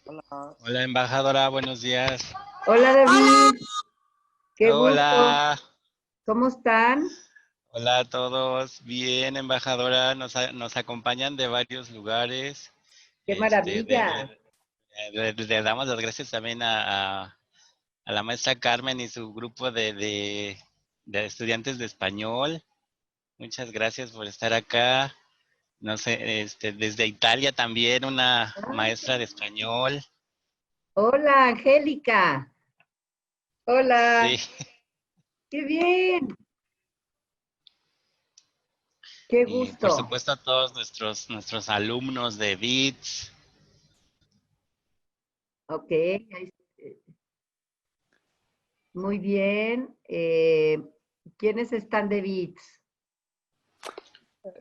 Hola. Hola, embajadora, buenos días. Hola David, qué gusto. Hola, ¿Cómo están? hola a todos. Bien, embajadora, nos acompañan de varios lugares. Qué Este, maravilla. le damos las gracias también a la maestra Carmen y su grupo de estudiantes de español. Muchas gracias por estar acá. No sé, desde Italia también una Ah, maestra de español. hola Angélica. Sí, Hola, qué bien, qué y por gusto. supuesto a todos nuestros alumnos de BITS. Ok, muy bien. ¿Quiénes están de Beats?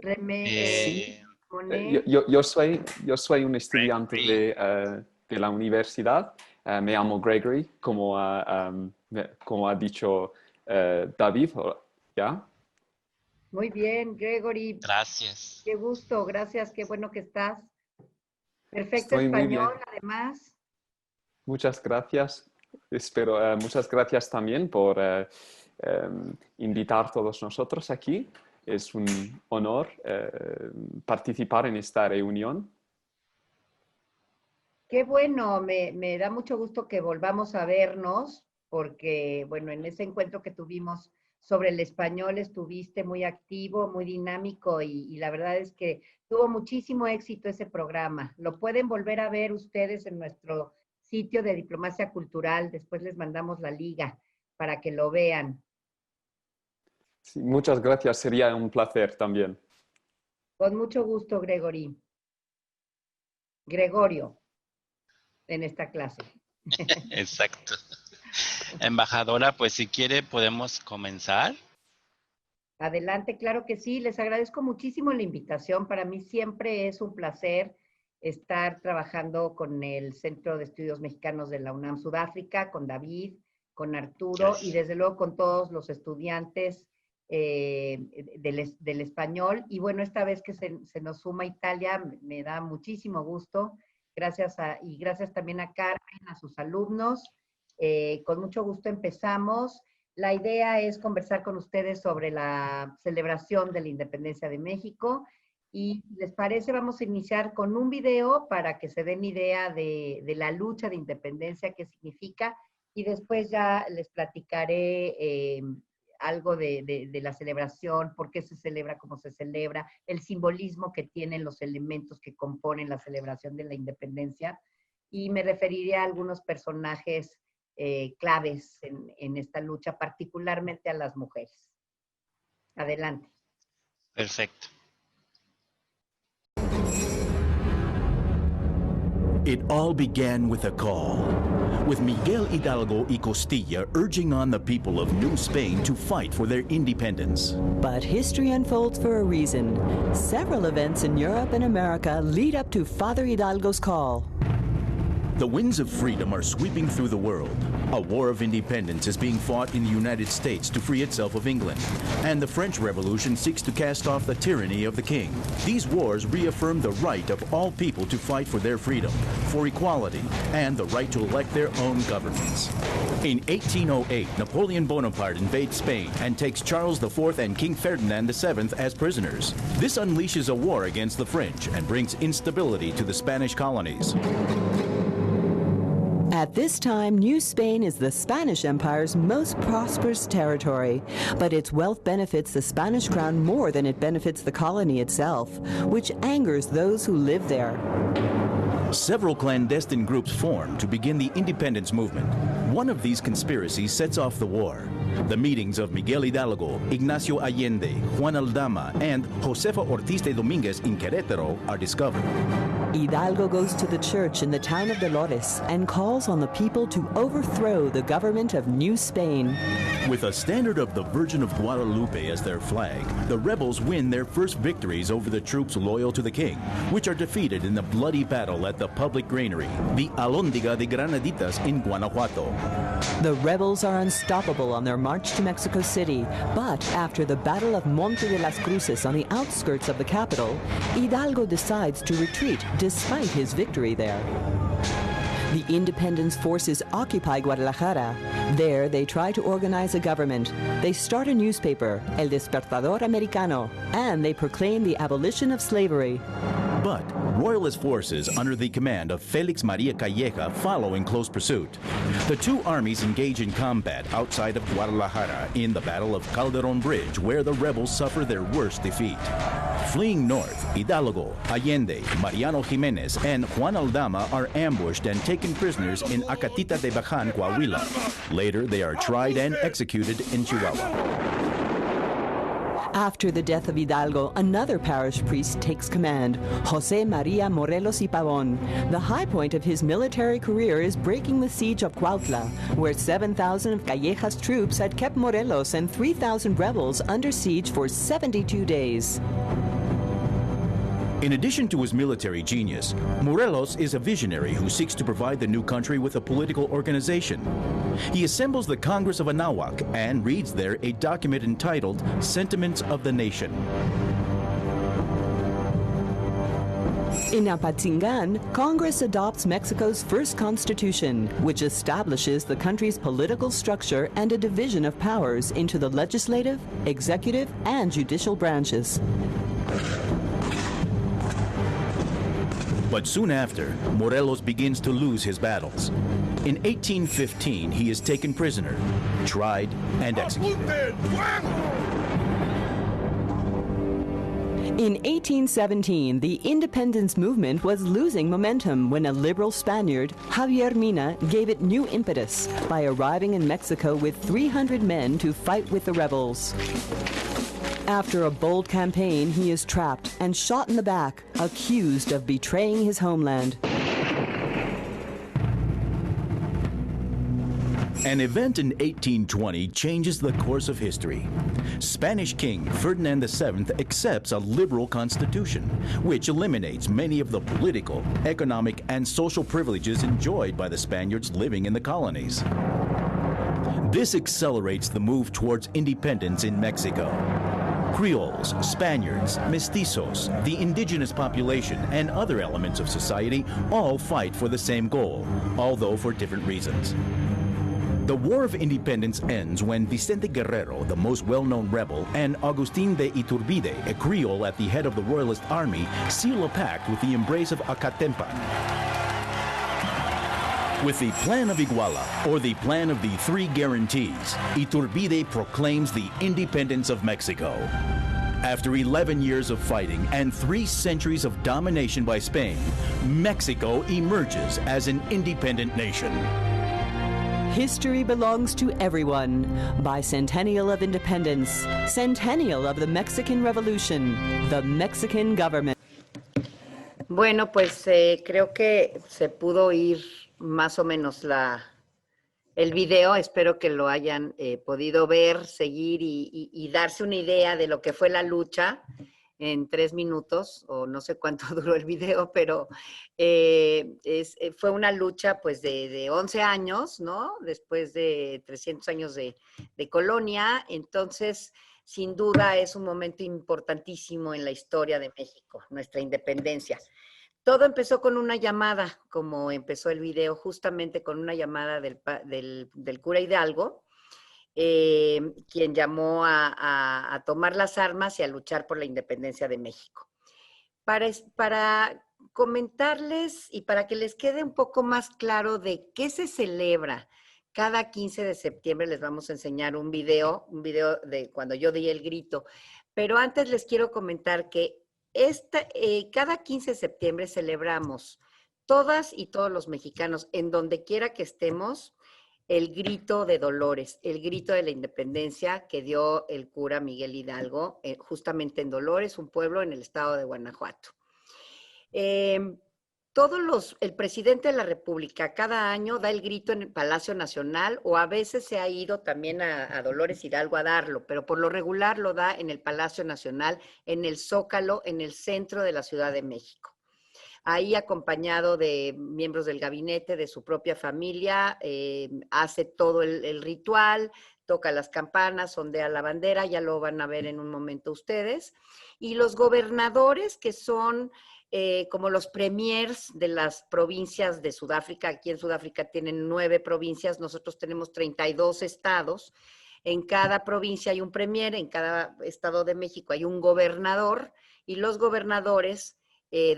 Sí, Eh, Monet. yo soy un estudiante Gregory. de la universidad. Me llamo Gregory, como ha dicho David, ¿ya? Muy bien, Gregory, Gracias. qué gusto, gracias, qué bueno que estás. Perfecto Estoy muy español, bien. además. Muchas gracias. Muchas gracias también por invitar a todos nosotros aquí. Es un honor participar en esta reunión. Qué bueno, me da mucho gusto que volvamos a vernos, porque, bueno, en ese encuentro que tuvimos sobre el español estuviste muy activo, muy dinámico y la verdad es que tuvo muchísimo éxito ese programa. Lo pueden volver a ver ustedes en nuestro sitio de Diplomacia Cultural, después les mandamos la liga para que lo vean. Sí, muchas gracias, sería un placer también. Con mucho gusto, Gregorio, en esta clase. Exacto. Embajadora, pues si quiere podemos comenzar. Adelante, claro que sí. Les agradezco muchísimo la invitación. Para mí siempre es un placer estar trabajando con el Centro de Estudios Mexicanos de la UNAM Sudáfrica, con David, con Arturo y Gracias. desde luego con todos los estudiantes del español. Y bueno, esta vez que se nos suma Italia, me da muchísimo gusto. Y gracias también a Carmen, a sus alumnos. Con mucho gusto empezamos. La idea es conversar con ustedes sobre la celebración de la independencia de México y les parece vamos a iniciar con un video para que se den idea de la lucha de independencia, qué significa y después ya les platicaré algo de la celebración, por qué se celebra, cómo se celebra, el simbolismo que tienen los elementos que componen la celebración de la independencia y me referiré a algunos personajes claves en esta lucha, particularmente a las mujeres. Adelante. Perfecto. It all began with a call, with Miguel Hidalgo y Costilla urging on the people of New Spain to fight for their independence. But history unfolds for a reason. Several events in Europe and America lead up to Father Hidalgo's call. The winds of freedom are sweeping through the world. A war of independence is being fought in the United States to free itself of England, and the French Revolution seeks to cast off the tyranny of the king. These wars reaffirm the right of all people to fight for their freedom, for equality, and the right to elect their own governments. In 1808, Napoleon Bonaparte invades Spain and takes Charles IV and King Ferdinand VII as prisoners. This unleashes a war against the French and brings instability to the Spanish colonies. At this time, New Spain is the Spanish Empire's most prosperous territory, but its wealth benefits the Spanish crown more than it benefits the colony itself, which angers those who live there. Several clandestine groups form to begin the independence movement. One of these conspiracies sets off the war. The meetings of Miguel Hidalgo, Ignacio Allende, Juan Aldama, and Josefa Ortiz de Domínguez in Querétaro are discovered. Hidalgo goes to the church in the town of Dolores and calls on the people to overthrow the government of New Spain. With a standard of the Virgin of Guadalupe as their flag, the rebels win their first victories over the troops loyal to the king, which are defeated in the bloody battle at the public granary, the Alhóndiga de Granaditas in Guanajuato. The rebels are unstoppable on their march to Mexico City, but after the Battle of Monte de las Cruces on the outskirts of the capital, Hidalgo decides to retreat despite his victory there. The independence forces occupy Guadalajara. There, they try to organize a government. They start a newspaper, El Despertador Americano, and they proclaim the abolition of slavery. But Royalist forces under the command of Felix Maria Calleja follow in close pursuit. The two armies engage in combat outside of Guadalajara in the Battle of Calderon Bridge, where the rebels suffer their worst defeat. Fleeing north, Hidalgo, Allende, Mariano Jimenez, and Juan Aldama are ambushed and taken prisoners in Acatita de Bajan, Coahuila. Later, they are tried and executed in Chihuahua. After the death of Hidalgo, another parish priest takes command, José María Morelos y Pavón. The high point of his military career is breaking the siege of Cuautla, where 7,000 of Calleja's troops had kept Morelos and 3,000 rebels under siege for 72 days. In addition to his military genius, Morelos is a visionary who seeks to provide the new country with a political organization. He assembles the Congress of Anahuac and reads there a document entitled Sentiments of the Nation. In Apatzingan, Congress adopts Mexico's first constitution, which establishes the country's political structure and a division of powers into the legislative, executive, and judicial branches. But soon after, Morelos begins to lose his battles. In 1815, he is taken prisoner, tried, and executed. In 1817, the independence movement was losing momentum when a liberal Spaniard, Javier Mina, gave it new impetus by arriving in Mexico with 300 men to fight with the rebels. After a bold campaign, he is trapped and shot in the back, accused of betraying his homeland. An event in 1820 changes the course of history. Spanish King Ferdinand VII accepts a liberal constitution, which eliminates many of the political, economic, and social privileges enjoyed by the Spaniards living in the colonies. This accelerates the move towards independence in Mexico. Creoles, Spaniards, mestizos, the indigenous population, and other elements of society all fight for the same goal, although for different reasons. The War of Independence ends when Vicente Guerrero, the most well-known rebel, and Agustín de Iturbide, a Creole at the head of the Royalist army, seal a pact with the embrace of Acatempan. With the Plan of Iguala, or the Plan of the Three Guarantees, Iturbide proclaims the independence of Mexico. After 11 years of fighting and 3 centuries of domination by Spain, Mexico emerges as an independent nation. History belongs to everyone. Bicentennial of Independence, Centennial of the Mexican Revolution, the Mexican government. Bueno, pues creo que se pudo oír más o menos el video. Espero que lo hayan podido ver, seguir y darse una idea de lo que fue la lucha en 3 minutos, o no sé cuánto duró el video, pero fue una lucha pues de 11 años, ¿no? Después de 300 años de colonia. Entonces, sin duda es un momento importantísimo en la historia de México, nuestra independencia. Todo empezó con una llamada, como empezó el video, justamente con una llamada del cura Hidalgo, quien llamó a tomar las armas y a luchar por la independencia de México. Para comentarles y para que les quede un poco más claro de qué se celebra cada 15 de septiembre, les vamos a enseñar un video de cuando yo di el grito. Pero antes les quiero comentar que cada 15 de septiembre celebramos todas y todos los mexicanos, en donde quiera que estemos, el grito de Dolores, el grito de la independencia que dio el cura Miguel Hidalgo, justamente en Dolores, un pueblo en el estado de Guanajuato. El presidente de la República cada año da el grito en el Palacio Nacional, o a veces se ha ido también a Dolores Hidalgo a darlo, pero por lo regular lo da en el Palacio Nacional, en el Zócalo, en el centro de la Ciudad de México. Ahí, acompañado de miembros del gabinete, de su propia familia, hace todo el ritual, toca las campanas, ondea la bandera, ya lo van a ver en un momento ustedes. Y los gobernadores, que son como los premiers de las provincias de Sudáfrica. Aquí en Sudáfrica tienen 9 provincias, nosotros tenemos 32 estados. En cada provincia hay un premier, en cada estado de México hay un gobernador, y los gobernadores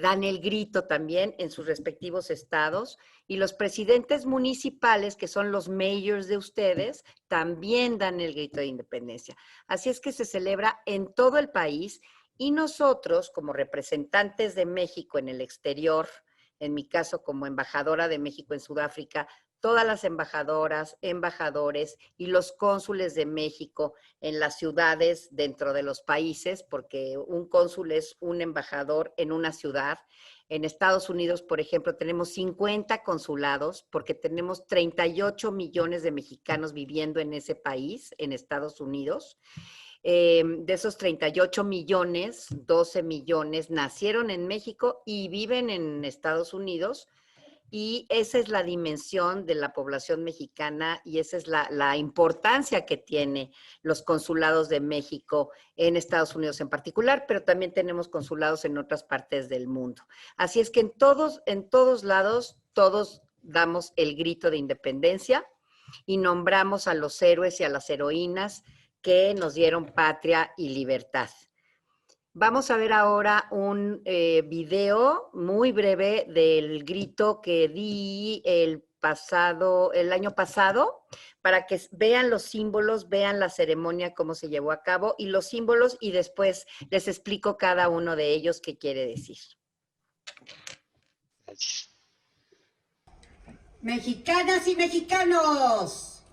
dan el grito también en sus respectivos estados, y los presidentes municipales, que son los mayors de ustedes, también dan el grito de independencia. Así es que se celebra en todo el país, y nosotros, como representantes de México en el exterior, en mi caso como embajadora de México en Sudáfrica, todas las embajadoras, embajadores y los cónsules de México en las ciudades dentro de los países, porque un cónsul es un embajador en una ciudad. En Estados Unidos, por ejemplo, tenemos 50 consulados porque tenemos 38 millones de mexicanos viviendo en ese país, en Estados Unidos. De esos 38 millones, 12 millones nacieron en México y viven en Estados Unidos. Y esa es la dimensión de la población mexicana, y esa es la importancia que tiene los consulados de México en Estados Unidos en particular, pero también tenemos consulados en otras partes del mundo. Así es que en todos lados, todos damos el grito de independencia y nombramos a los héroes y a las heroínas que nos dieron patria y libertad. Vamos a ver ahora un video muy breve del grito que di el año pasado, para que vean los símbolos, vean la ceremonia, cómo se llevó a cabo, y los símbolos, y después les explico cada uno de ellos qué quiere decir. Mexicanas y mexicanos,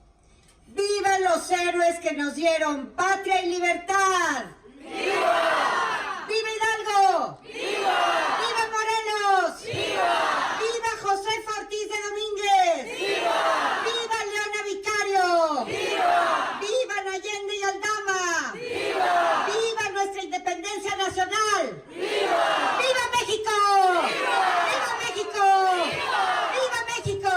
¡vivan los héroes que nos dieron patria y libertad! ¡Viva! ¡Viva Hidalgo! ¡Viva! ¡Viva Morelos! ¡Viva! ¡Viva Josefa Ortiz de Domínguez! ¡Viva! ¡Viva Leona Vicario! ¡Viva! ¡Viva Allende y Aldama! ¡Viva! ¡Viva nuestra independencia nacional! ¡Viva! ¡Viva México! ¡Viva! ¡Viva México! ¡Viva! ¡Viva México!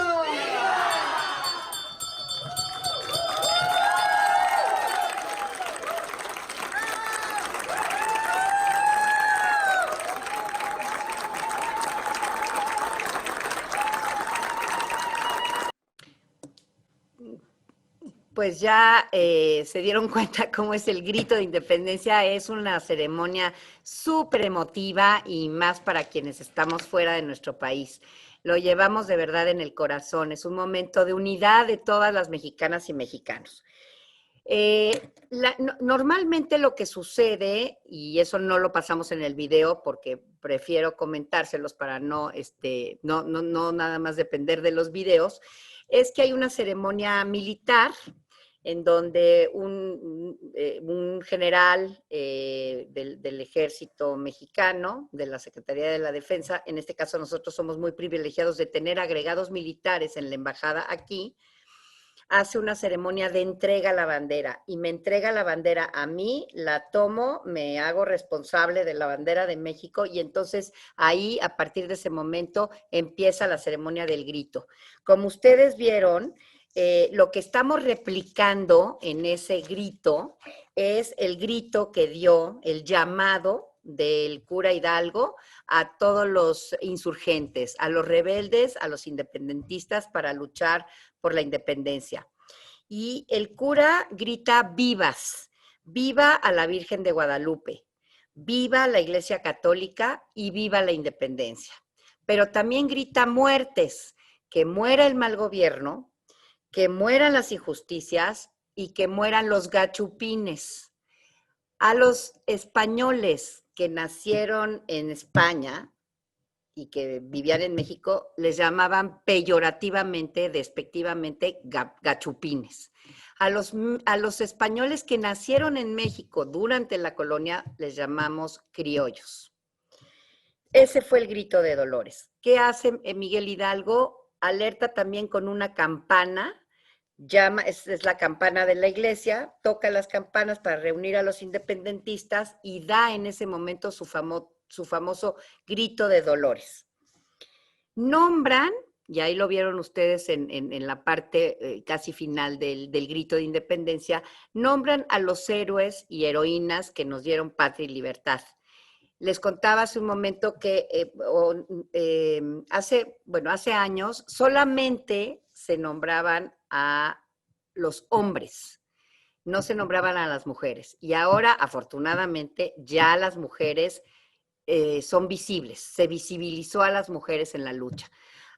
Pues ya se dieron cuenta cómo es el grito de independencia. Es una ceremonia súper emotiva, y más para quienes estamos fuera de nuestro país. Lo llevamos de verdad en el corazón. Es un momento de unidad de todas las mexicanas y mexicanos. Normalmente lo que sucede, y eso no lo pasamos en el video porque prefiero comentárselos para no nada más depender de los videos, es que hay una ceremonia militar en donde un general del ejército mexicano, de la Secretaría de la Defensa, en este caso nosotros somos muy privilegiados de tener agregados militares en la embajada aquí, hace una ceremonia de entrega a la bandera, y me entrega la bandera a mí, la tomo, me hago responsable de la bandera de México, y entonces ahí, a partir de ese momento, empieza la ceremonia del grito. Como ustedes vieron, lo que estamos replicando en ese grito es el grito que dio el llamado del cura Hidalgo a todos los insurgentes, a los rebeldes, a los independentistas, para luchar por la independencia. Y el cura grita vivas, viva a la Virgen de Guadalupe, viva la Iglesia Católica y viva la independencia. Pero también grita muertes, que muera el mal gobierno, que mueran las injusticias y que mueran los gachupines. A los españoles que nacieron en España y que vivían en México, les llamaban peyorativamente, despectivamente, gachupines. A los españoles que nacieron en México durante la colonia, les llamamos criollos. Ese fue el grito de Dolores. ¿Qué hace Miguel Hidalgo? Alerta también con una campana, es la campana de la iglesia, toca las campanas para reunir a los independentistas y da en ese momento su famoso grito de Dolores. Nombran, y ahí lo vieron ustedes en la parte casi final del grito de independencia, nombran a los héroes y heroínas que nos dieron patria y libertad. Les contaba hace un momento que hace años solamente se nombraban a los hombres, no se nombraban a las mujeres. Y ahora, afortunadamente, ya las mujeres son visibles, se visibilizó a las mujeres en la lucha.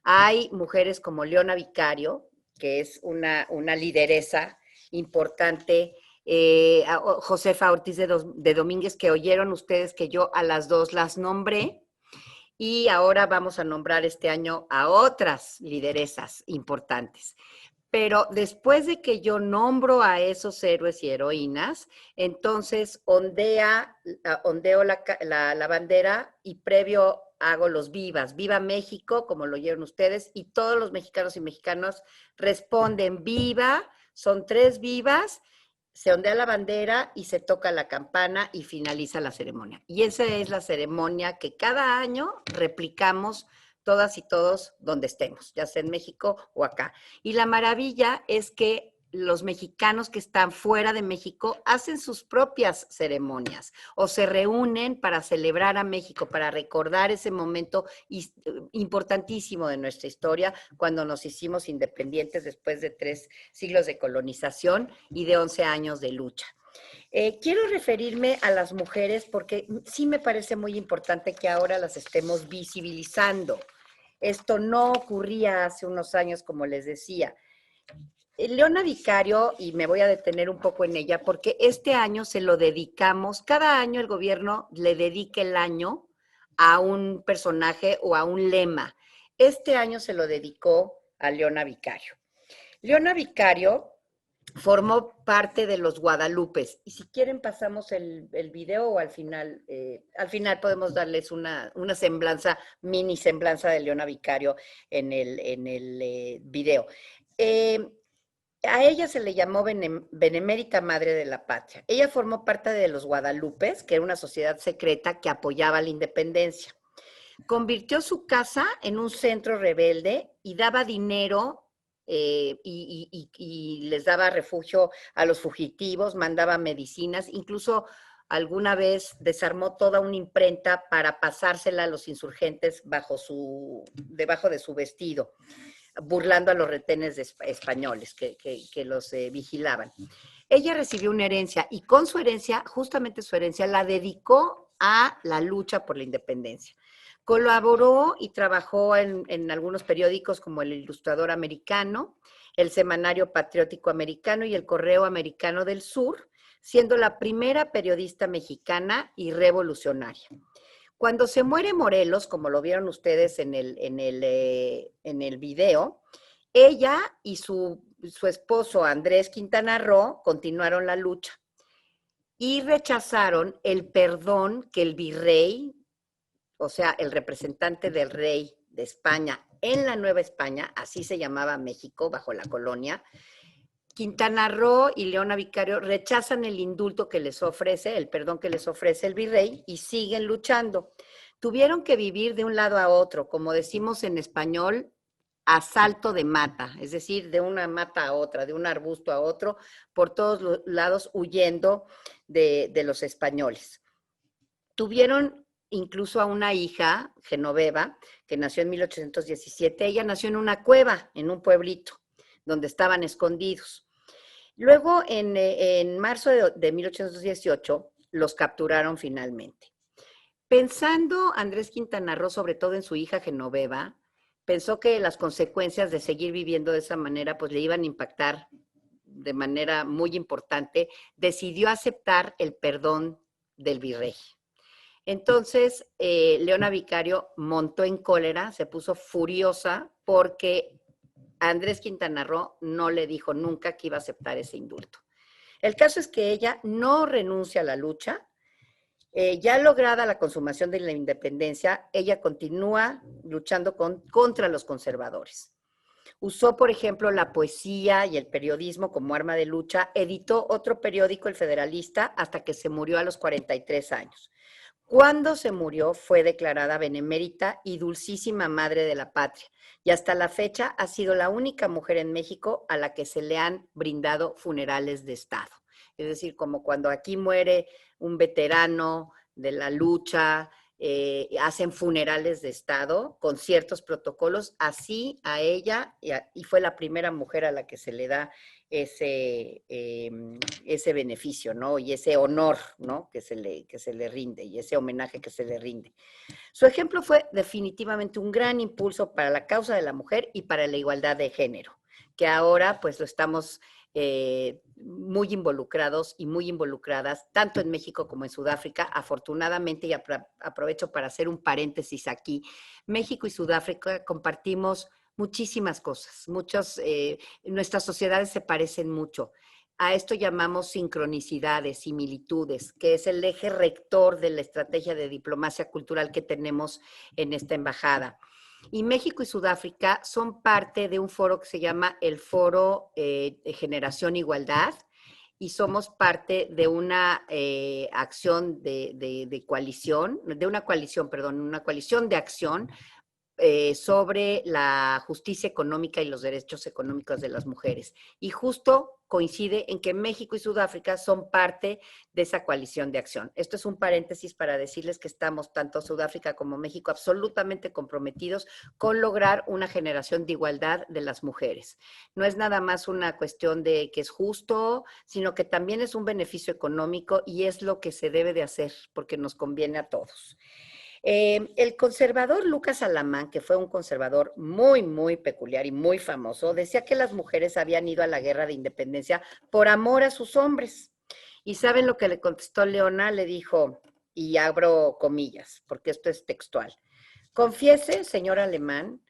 Hay mujeres como Leona Vicario, que es una lideresa importante, Josefa Ortiz de Domínguez, que oyeron ustedes que yo a las dos las nombré, y ahora vamos a nombrar este año a otras lideresas importantes. Pero después de que yo nombro a esos héroes y heroínas, entonces ondeo la bandera y previo hago los vivas. Viva México, como lo oyeron ustedes, y todos los mexicanos y mexicanas responden viva, son 3 vivas, se ondea la bandera y se toca la campana y finaliza la ceremonia. Y esa es la ceremonia que cada año replicamos todas y todos donde estemos, ya sea en México o acá. Y la maravilla es que los mexicanos que están fuera de México hacen sus propias ceremonias o se reúnen para celebrar a México, para recordar ese momento importantísimo de nuestra historia cuando nos hicimos independientes después de 3 siglos de colonización y de 11 años de lucha. Quiero referirme a las mujeres porque sí me parece muy importante que ahora las estemos visibilizando. Esto no ocurría hace unos años, como les decía. Leona Vicario, y me voy a detener un poco en ella, porque este año se lo dedicamos, cada año el gobierno le dedica el año a un personaje o a un lema. Este año se lo dedicó a Leona Vicario. Leona Vicario formó parte de los Guadalupes. Y si quieren pasamos el video o al final podemos darles una semblanza, mini semblanza de Leona Vicario en el video. A ella se le llamó Benemérita Madre de la Patria. Ella formó parte de los Guadalupes, que era una sociedad secreta que apoyaba la independencia. Convirtió su casa en un centro rebelde y daba dinero y les daba refugio a los fugitivos, mandaba medicinas, incluso alguna vez desarmó toda una imprenta para pasársela a los insurgentes debajo de su vestido, burlando a los retenes españoles que los vigilaban. Ella recibió una herencia y con su herencia, justamente su herencia, la dedicó a la lucha por la independencia. Colaboró y trabajó en algunos periódicos como el Ilustrador Americano, el Semanario Patriótico Americano y el Correo Americano del Sur, siendo la primera periodista mexicana y revolucionaria. Cuando se muere Morelos, como lo vieron ustedes en el video, ella y su esposo Andrés Quintana Roo continuaron la lucha y rechazaron el perdón que el virrey, o sea, el representante del rey de España en la Nueva España, así se llamaba México bajo la colonia, Quintana Roo y Leona Vicario rechazan el indulto que les ofrece, el perdón que les ofrece el virrey y siguen luchando. Tuvieron que vivir de un lado a otro, como decimos en español, a salto de mata, es decir, de una mata a otra, de un arbusto a otro, por todos los lados huyendo de los españoles. Tuvieron incluso a una hija, Genoveva, que nació en 1817. Ella nació en una cueva, en un pueblito, donde estaban escondidos. Luego, en marzo de 1818, los capturaron finalmente. Pensando Andrés Quintana Roo, sobre todo en su hija Genoveva, pensó que las consecuencias de seguir viviendo de esa manera, pues le iban a impactar de manera muy importante. Decidió aceptar el perdón del virrey. Entonces, Leona Vicario montó en cólera, se puso furiosa porque Andrés Quintana Roo no le dijo nunca que iba a aceptar ese indulto. El caso es que ella no renuncia a la lucha. Ya lograda la consumación de la independencia, ella continúa luchando contra los conservadores. Usó, por ejemplo, la poesía y el periodismo como arma de lucha. Editó otro periódico, El Federalista, hasta que se murió a los 43 años. Cuando se murió, fue declarada benemérita y dulcísima madre de la patria. Y hasta la fecha ha sido la única mujer en México a la que se le han brindado funerales de Estado. Es decir, como cuando aquí muere un veterano de la lucha, hacen funerales de Estado con ciertos protocolos, así a ella, y fue la primera mujer a la que se le da ese beneficio, ¿no? Y ese honor, ¿no? Que se le rinde, y ese homenaje que se le rinde. Su ejemplo fue definitivamente un gran impulso para la causa de la mujer y para la igualdad de género, que ahora pues lo estamos muy involucrados y muy involucradas, tanto en México como en Sudáfrica. Afortunadamente, y aprovecho para hacer un paréntesis aquí, México y Sudáfrica compartimos muchísimas cosas, nuestras sociedades se parecen mucho. A esto llamamos sincronicidades, similitudes, que es el eje rector de la estrategia de diplomacia cultural que tenemos en esta embajada. Y México y Sudáfrica son parte de un foro que se llama el Foro Generación Igualdad, y somos parte de una acción de coalición, una coalición de acción sobre la justicia económica y los derechos económicos de las mujeres. Y justo coincide en que México y Sudáfrica son parte de esa coalición de acción. Esto es un paréntesis para decirles que estamos, tanto Sudáfrica como México, absolutamente comprometidos con lograr una generación de igualdad de las mujeres. No es nada más una cuestión de que es justo, sino que también es un beneficio económico, y es lo que se debe de hacer porque nos conviene a todos. El conservador Lucas Alamán, que fue un conservador muy, muy peculiar y muy famoso, decía que las mujeres habían ido a la guerra de independencia por amor a sus hombres. ¿Y saben lo que le contestó Leona? Le dijo, y abro comillas, porque esto es textual: confiese, señor Alamán,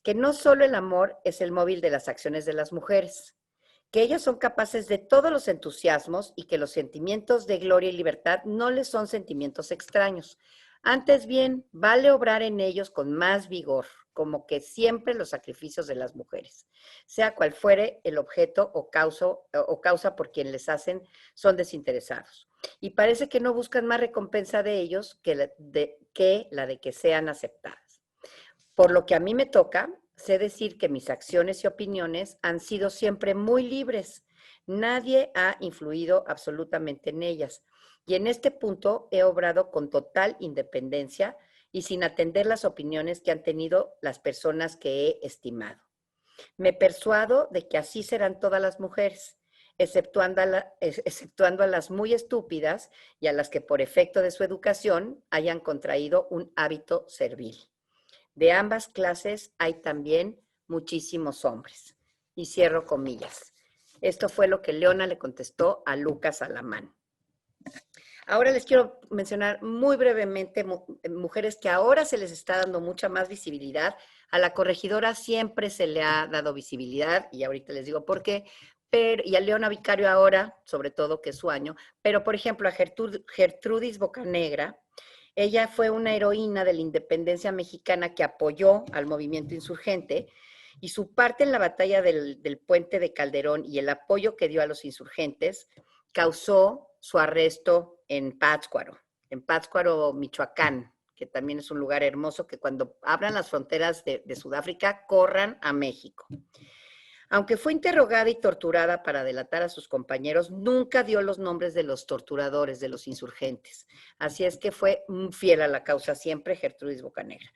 que no solo el amor es el móvil de las acciones de las mujeres, que ellas son capaces de todos los entusiasmos y que los sentimientos de gloria y libertad no les son sentimientos extraños. Antes bien, vale obrar en ellos con más vigor, como que siempre los sacrificios de las mujeres, sea cual fuere el objeto o causa por quien les hacen, son desinteresados. Y parece que no buscan más recompensa de ellos que la de que sean aceptadas. Por lo que a mí me toca, sé decir que mis acciones y opiniones han sido siempre muy libres. Nadie ha influido absolutamente en ellas. Y en este punto he obrado con total independencia y sin atender las opiniones que han tenido las personas que he estimado. Me persuado de que así serán todas las mujeres, exceptuando a las muy estúpidas y a las que por efecto de su educación hayan contraído un hábito servil. De ambas clases hay también muchísimos hombres. Y cierro comillas. Esto fue lo que Leona le contestó a Lucas Alamán. Ahora les quiero mencionar muy brevemente mujeres que ahora se les está dando mucha más visibilidad. A la corregidora siempre se le ha dado visibilidad, y ahorita les digo por qué, y a Leona Vicario ahora, sobre todo, que es su año. Pero, por ejemplo, a Gertrudis Bocanegra, ella fue una heroína de la independencia mexicana que apoyó al movimiento insurgente, y su parte en la batalla del puente de Calderón y el apoyo que dio a los insurgentes causó su arresto en Pátzcuaro, Michoacán, que también es un lugar hermoso, que cuando abran las fronteras de Sudáfrica, corran a México. Aunque fue interrogada y torturada para delatar a sus compañeros, nunca dio los nombres de los torturadores, de los insurgentes. Así es que fue fiel a la causa siempre, Gertrudis Bocanegra.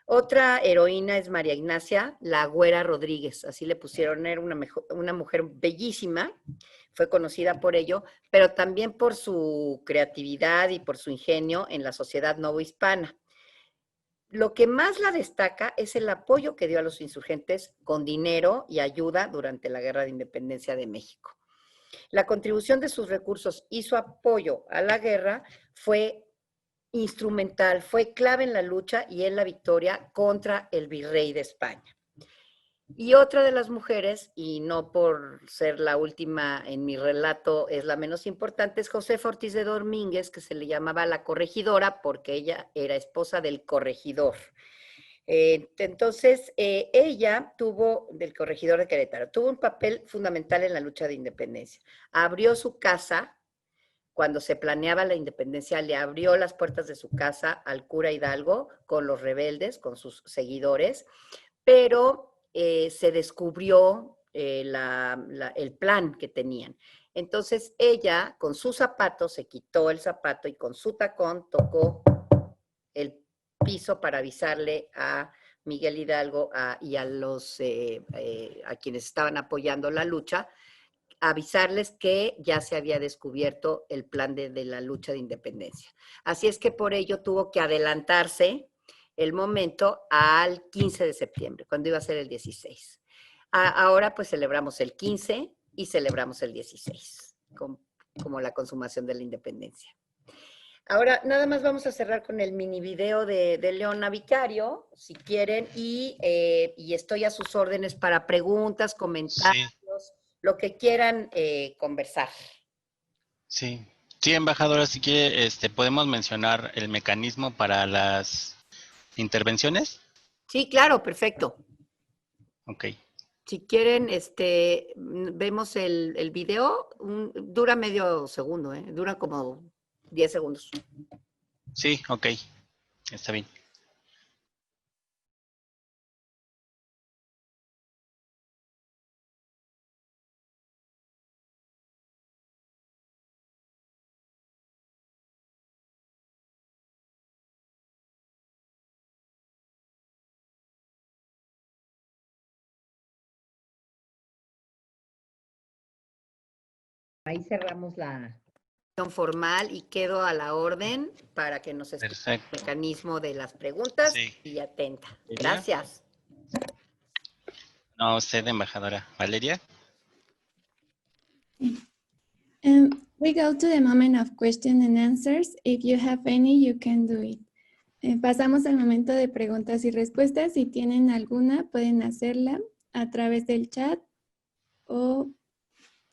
Otra heroína es María Ignacia La Güera Rodríguez, así le pusieron. Era una mujer bellísima, fue conocida por ello, pero también por su creatividad y por su ingenio en la sociedad novohispana. Lo que más la destaca es el apoyo que dio a los insurgentes con dinero y ayuda durante la Guerra de Independencia de México. La contribución de sus recursos y su apoyo a la guerra fue instrumental, fue clave en la lucha y en la victoria contra el virrey de España. Y otra de las mujeres, y no por ser la última en mi relato es la menos importante, es Josefa Ortiz de Domínguez, que se le llamaba la corregidora porque ella era esposa del corregidor. Entonces, ella del corregidor de Querétaro, tuvo un papel fundamental en la lucha de independencia. Abrió su casa, cuando se planeaba la independencia, le abrió las puertas de su casa al cura Hidalgo con los rebeldes, con sus seguidores, pero se descubrió el plan que tenían. Entonces ella con su zapato se quitó el zapato y con su tacón tocó el piso para avisarle a Miguel Hidalgo y a a quienes estaban apoyando la lucha, avisarles que ya se había descubierto el plan de la lucha de independencia. Así es que por ello tuvo que adelantarse el momento al 15 de septiembre, cuando iba a ser el 16. Ahora pues celebramos el 15 y celebramos el 16, como la consumación de la independencia. Ahora, nada más vamos a cerrar con el mini video de Leona Vicario, si quieren, y estoy a sus órdenes para preguntas, comentarios, lo que quieran conversar. Sí, sí, embajadora, si quiere, podemos mencionar el mecanismo para las intervenciones. Sí, claro, perfecto. Ok. Si quieren, vemos el video, dura medio segundo, dura como 10 segundos. Sí, ok, está bien. Ahí cerramos la formal y quedo a la orden para que nos escuche el mecanismo de las preguntas y atenta. Gracias. No, usted, embajadora. Valeria. We go to the moment of question and answers. If you have any, you can do it. Pasamos al momento de preguntas y respuestas. Si tienen alguna, pueden hacerla a través del chat o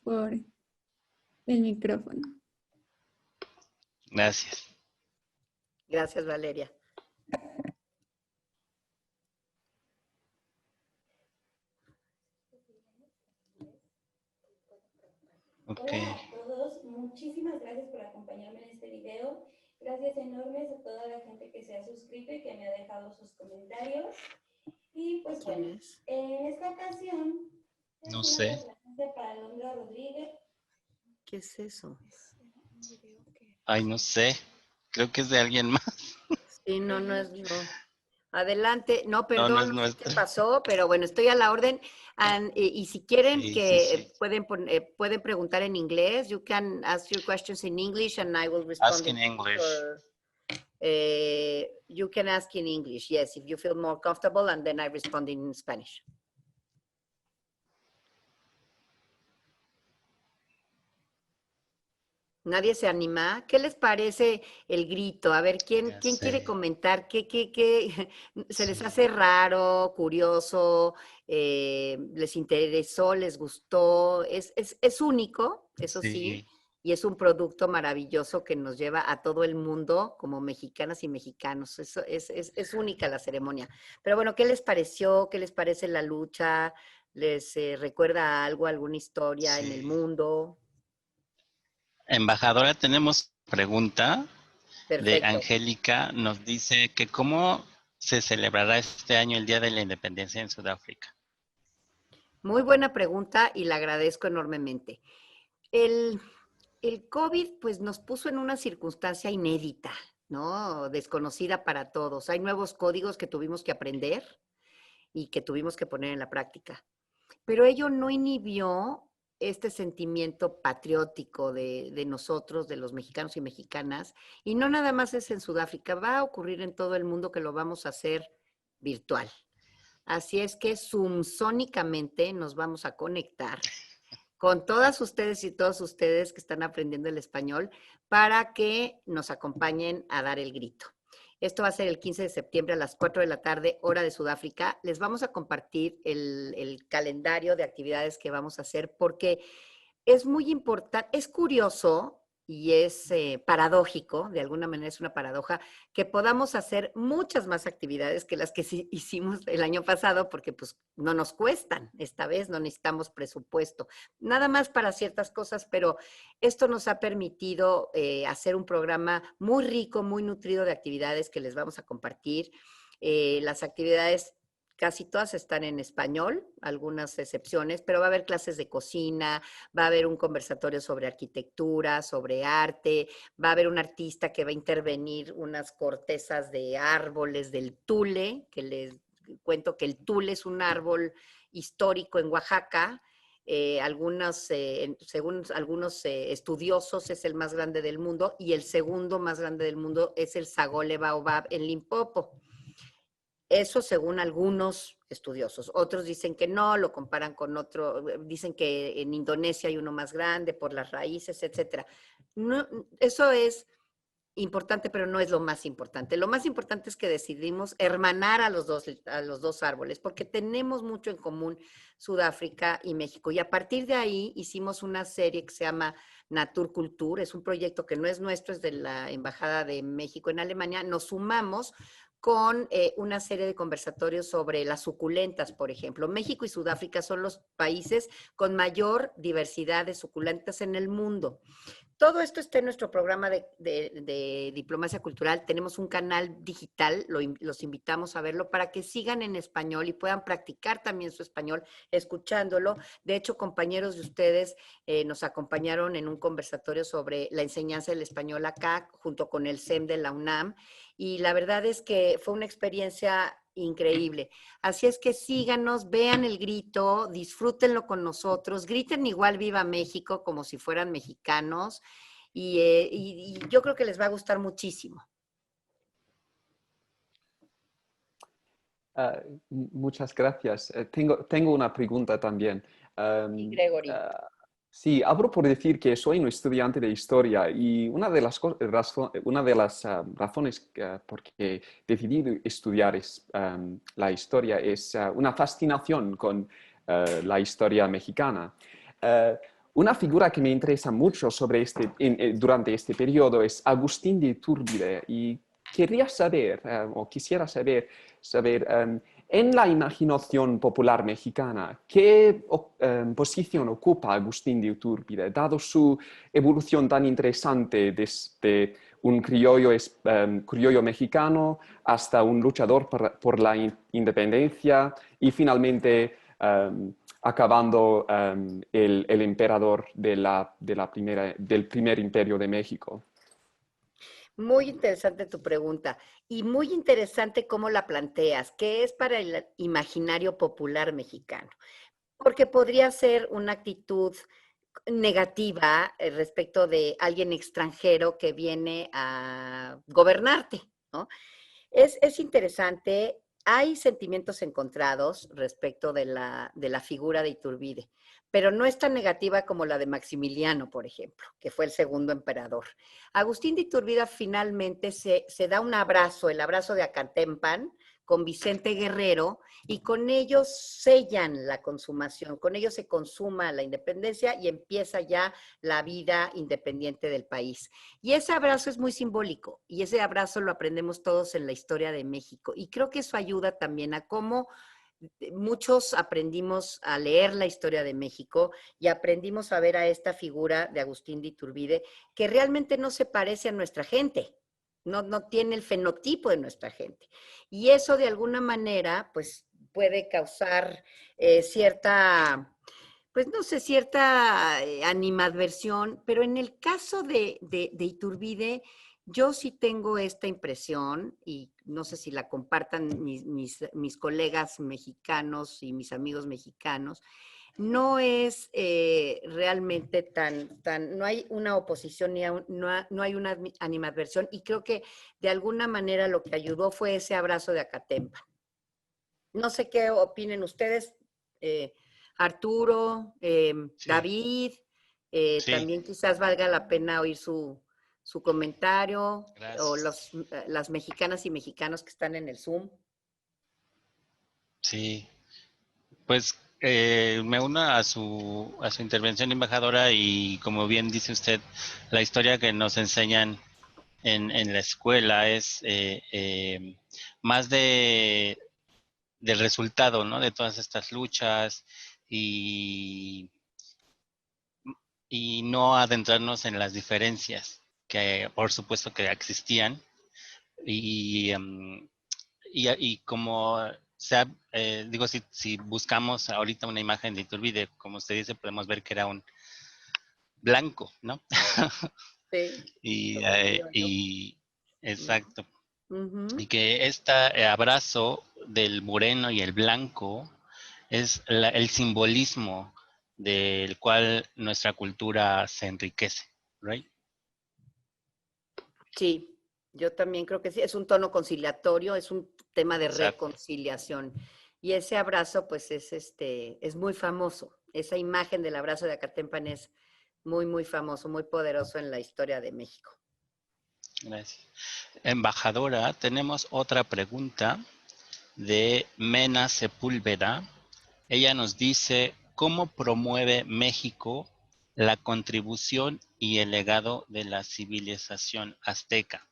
por el micrófono. Gracias. Gracias, Valeria. Okay. Hola a todos, muchísimas gracias por acompañarme en este video. Gracias enormes a toda la gente que se ha suscrito y que me ha dejado sus comentarios. Y pues bueno, en esta ocasión No sé. para Alondra Rodríguez. ¿Qué es eso? Ay, no sé. Creo que es de alguien más. Sí, no es, no. Adelante, no, perdón, no sé qué pasó, pero bueno, estoy a la orden. Y si quieren sí. pueden preguntar en inglés, you can ask your questions in English and I will respond. Ask in English. You can ask in English, yes, if you feel more comfortable, and then I respond in Spanish. ¿Nadie se anima? ¿Qué les parece el grito? A ver, ¿quién quiere comentar? ¿Qué se les hace raro, curioso? ¿Les interesó, les gustó? Es único, eso sí, y es un producto maravilloso que nos lleva a todo el mundo como mexicanas y mexicanos. Eso es única la ceremonia. Pero bueno, ¿qué les pareció? ¿Qué les parece la lucha? ¿Les recuerda algo, alguna historia en el mundo? Embajadora, tenemos pregunta. Perfecto. De Angélica. Nos dice que cómo se celebrará este año el Día de la Independencia en Sudáfrica. Muy buena pregunta y la agradezco enormemente. El COVID pues nos puso en una circunstancia inédita, ¿no? Desconocida para todos. Hay nuevos códigos que tuvimos que aprender y que tuvimos que poner en la práctica. Pero ello no inhibió este sentimiento patriótico de nosotros, de los mexicanos y mexicanas, y no nada más es en Sudáfrica, va a ocurrir en todo el mundo que lo vamos a hacer virtual. Así es que zoomsónicamente nos vamos a conectar con todas ustedes y todos ustedes que están aprendiendo el español para que nos acompañen a dar el grito. Esto va a ser el 15 de septiembre a las 4 de la tarde, hora de Sudáfrica. Les vamos a compartir el calendario de actividades que vamos a hacer porque es muy importante, es curioso y es paradójico, de alguna manera es una paradoja, que podamos hacer muchas más actividades que las que hicimos el año pasado porque pues no nos cuestan, esta vez no necesitamos presupuesto, nada más para ciertas cosas, pero esto nos ha permitido hacer un programa muy rico, muy nutrido de actividades que les vamos a compartir. Las actividades casi todas están en español, algunas excepciones, pero va a haber clases de cocina, va a haber un conversatorio sobre arquitectura, sobre arte, va a haber un artista que va a intervenir unas cortezas de árboles del tule, que les cuento que el tule es un árbol histórico en Oaxaca. Según algunos estudiosos, es el más grande del mundo, y el segundo más grande del mundo es el Sagole Baobab en Limpopo. Eso según algunos estudiosos. Otros dicen que no, lo comparan con otro, dicen que en Indonesia hay uno más grande por las raíces, etc. No, eso es importante, pero no es lo más importante. Lo más importante es que decidimos hermanar a los dos árboles, porque tenemos mucho en común Sudáfrica y México. Y a partir de ahí hicimos una serie que se llama Naturkultur. Es un proyecto que no es nuestro, es de la Embajada de México en Alemania. Nos sumamos con una serie de conversatorios sobre las suculentas, por ejemplo. México y Sudáfrica son los países con mayor diversidad de suculentas en el mundo. Todo esto está en nuestro programa de diplomacia cultural. Tenemos un canal digital, los invitamos a verlo para que sigan en español y puedan practicar también su español escuchándolo. De hecho, compañeros de ustedes nos acompañaron en un conversatorio sobre la enseñanza del español acá, junto con el CEM de la UNAM, y la verdad es que fue una experiencia increíble. Así es que síganos, vean el grito, disfrútenlo con nosotros, griten igual Viva México como si fueran mexicanos, y yo creo que les va a gustar muchísimo. Muchas gracias. Tengo una pregunta también. Sí, Gregory. Sí, abro por decir que soy un estudiante de historia, y una de las razones por que decidí estudiar la historia es una fascinación con la historia mexicana. Una figura que me interesa mucho durante este periodo es Agustín de Iturbide, y quisiera saber, en la imaginación popular mexicana, ¿qué posición ocupa Agustín de Iturbide, dado su evolución tan interesante desde un criollo mexicano hasta un luchador por la independencia y finalmente acabando el emperador del primer imperio de México? Muy interesante tu pregunta, y muy interesante cómo la planteas, que es para el imaginario popular mexicano, porque podría ser una actitud negativa respecto de alguien extranjero que viene a gobernarte, ¿no? Es interesante. Hay sentimientos encontrados respecto de la figura de Iturbide, pero no es tan negativa como la de Maximiliano, por ejemplo, que fue el segundo emperador. Agustín de Iturbide finalmente se da un abrazo, el abrazo de Acatempan, con Vicente Guerrero, y con ellos sellan la consumación, con ellos se consuma la independencia y empieza ya la vida independiente del país. Y ese abrazo es muy simbólico, y ese abrazo lo aprendemos todos en la historia de México, y creo que eso ayuda también a cómo muchos aprendimos a leer la historia de México y aprendimos a ver a esta figura de Agustín de Iturbide, que realmente no se parece a nuestra gente. No tiene el fenotipo de nuestra gente. Y eso de alguna manera, pues, puede causar cierta, pues no sé, cierta animadversión, pero en el caso de Iturbide, yo sí tengo esta impresión, y no sé si la compartan mis colegas mexicanos y mis amigos mexicanos. No es realmente no hay una oposición, no hay una animadversión, y creo que de alguna manera lo que ayudó fue ese abrazo de Acatempan. No sé qué opinen ustedes, Arturo, Sí. David, Sí. también quizás valga la pena oír su comentario, Gracias. o las mexicanas y mexicanos que están en el Zoom. Sí, pues me uno a su intervención, embajadora, y como bien dice usted, la historia que nos enseñan en la escuela es más del resultado, ¿no? De todas estas luchas, y no adentrarnos en las diferencias que por supuesto que existían, y como sea, digo, si buscamos ahorita una imagen de Iturbide, como usted dice, podemos ver que era un blanco, ¿no? Sí. Exacto. Ujú. Y que este abrazo del moreno y el blanco es el simbolismo del cual nuestra cultura se enriquece, ¿right? Sí, yo también creo que sí. Es un tono conciliatorio, es un tema de Exacto. reconciliación. Y ese abrazo, pues, es muy famoso. Esa imagen del abrazo de Acatempan es muy, muy famoso, muy poderoso en la historia de México. Gracias. Embajadora, tenemos otra pregunta de Mena Sepúlveda. Ella nos dice, ¿cómo promueve México la contribución y el legado de la civilización azteca?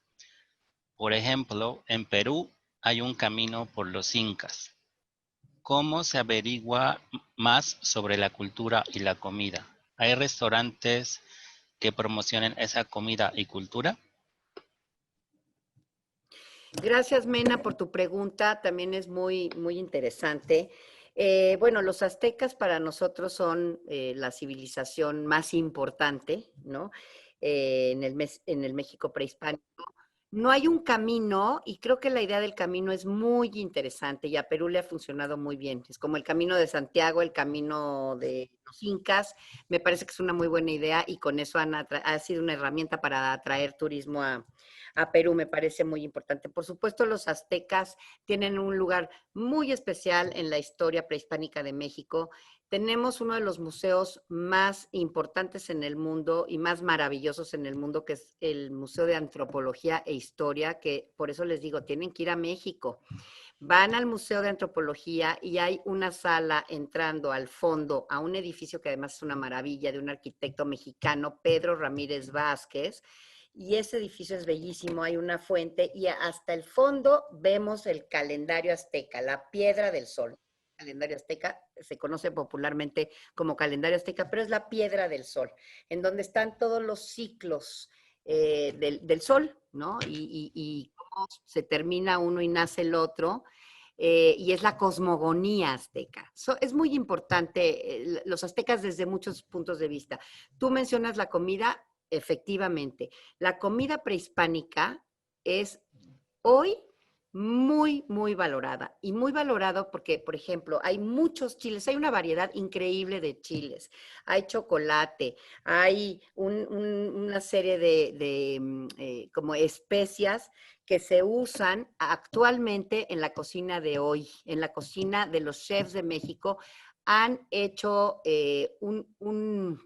Por ejemplo, en Perú hay un camino por los incas. ¿Cómo se averigua más sobre la cultura y la comida? ¿Hay restaurantes que promocionen esa comida y cultura? Gracias, Mena, por tu pregunta. También es muy, muy interesante. Bueno, los aztecas para nosotros son la civilización más importante, ¿no? En el México prehispánico. No hay un camino, y creo que la idea del camino es muy interesante y a Perú le ha funcionado muy bien. Es como el camino de Santiago, el camino de los incas. Me parece que es una muy buena idea y con eso ha sido una herramienta para atraer turismo a Perú. Me parece muy importante. Por supuesto, los aztecas tienen un lugar muy especial en la historia prehispánica de México. Tenemos uno de los museos más importantes en el mundo y más maravillosos en el mundo, que es el Museo de Antropología e Historia, que por eso les digo, tienen que ir a México. Van al Museo de Antropología y hay una sala entrando al fondo a un edificio que además es una maravilla de un arquitecto mexicano, Pedro Ramírez Vázquez, y ese edificio es bellísimo, hay una fuente y hasta el fondo vemos el calendario azteca, la piedra del sol. El calendario azteca se conoce popularmente como calendario azteca, pero es la piedra del sol, en donde están todos los ciclos del sol, ¿no? Y cómo se termina uno y nace el otro. Y es la cosmogonía azteca. Es muy importante los aztecas desde muchos puntos de vista. Tú mencionas la comida, efectivamente. La comida prehispánica es hoy muy, muy valorada. Y muy valorado porque, por ejemplo, hay muchos chiles, hay una variedad increíble de chiles. Hay chocolate, hay una serie de como especias que se usan actualmente en la cocina de hoy, en la cocina de los chefs de México. Han hecho un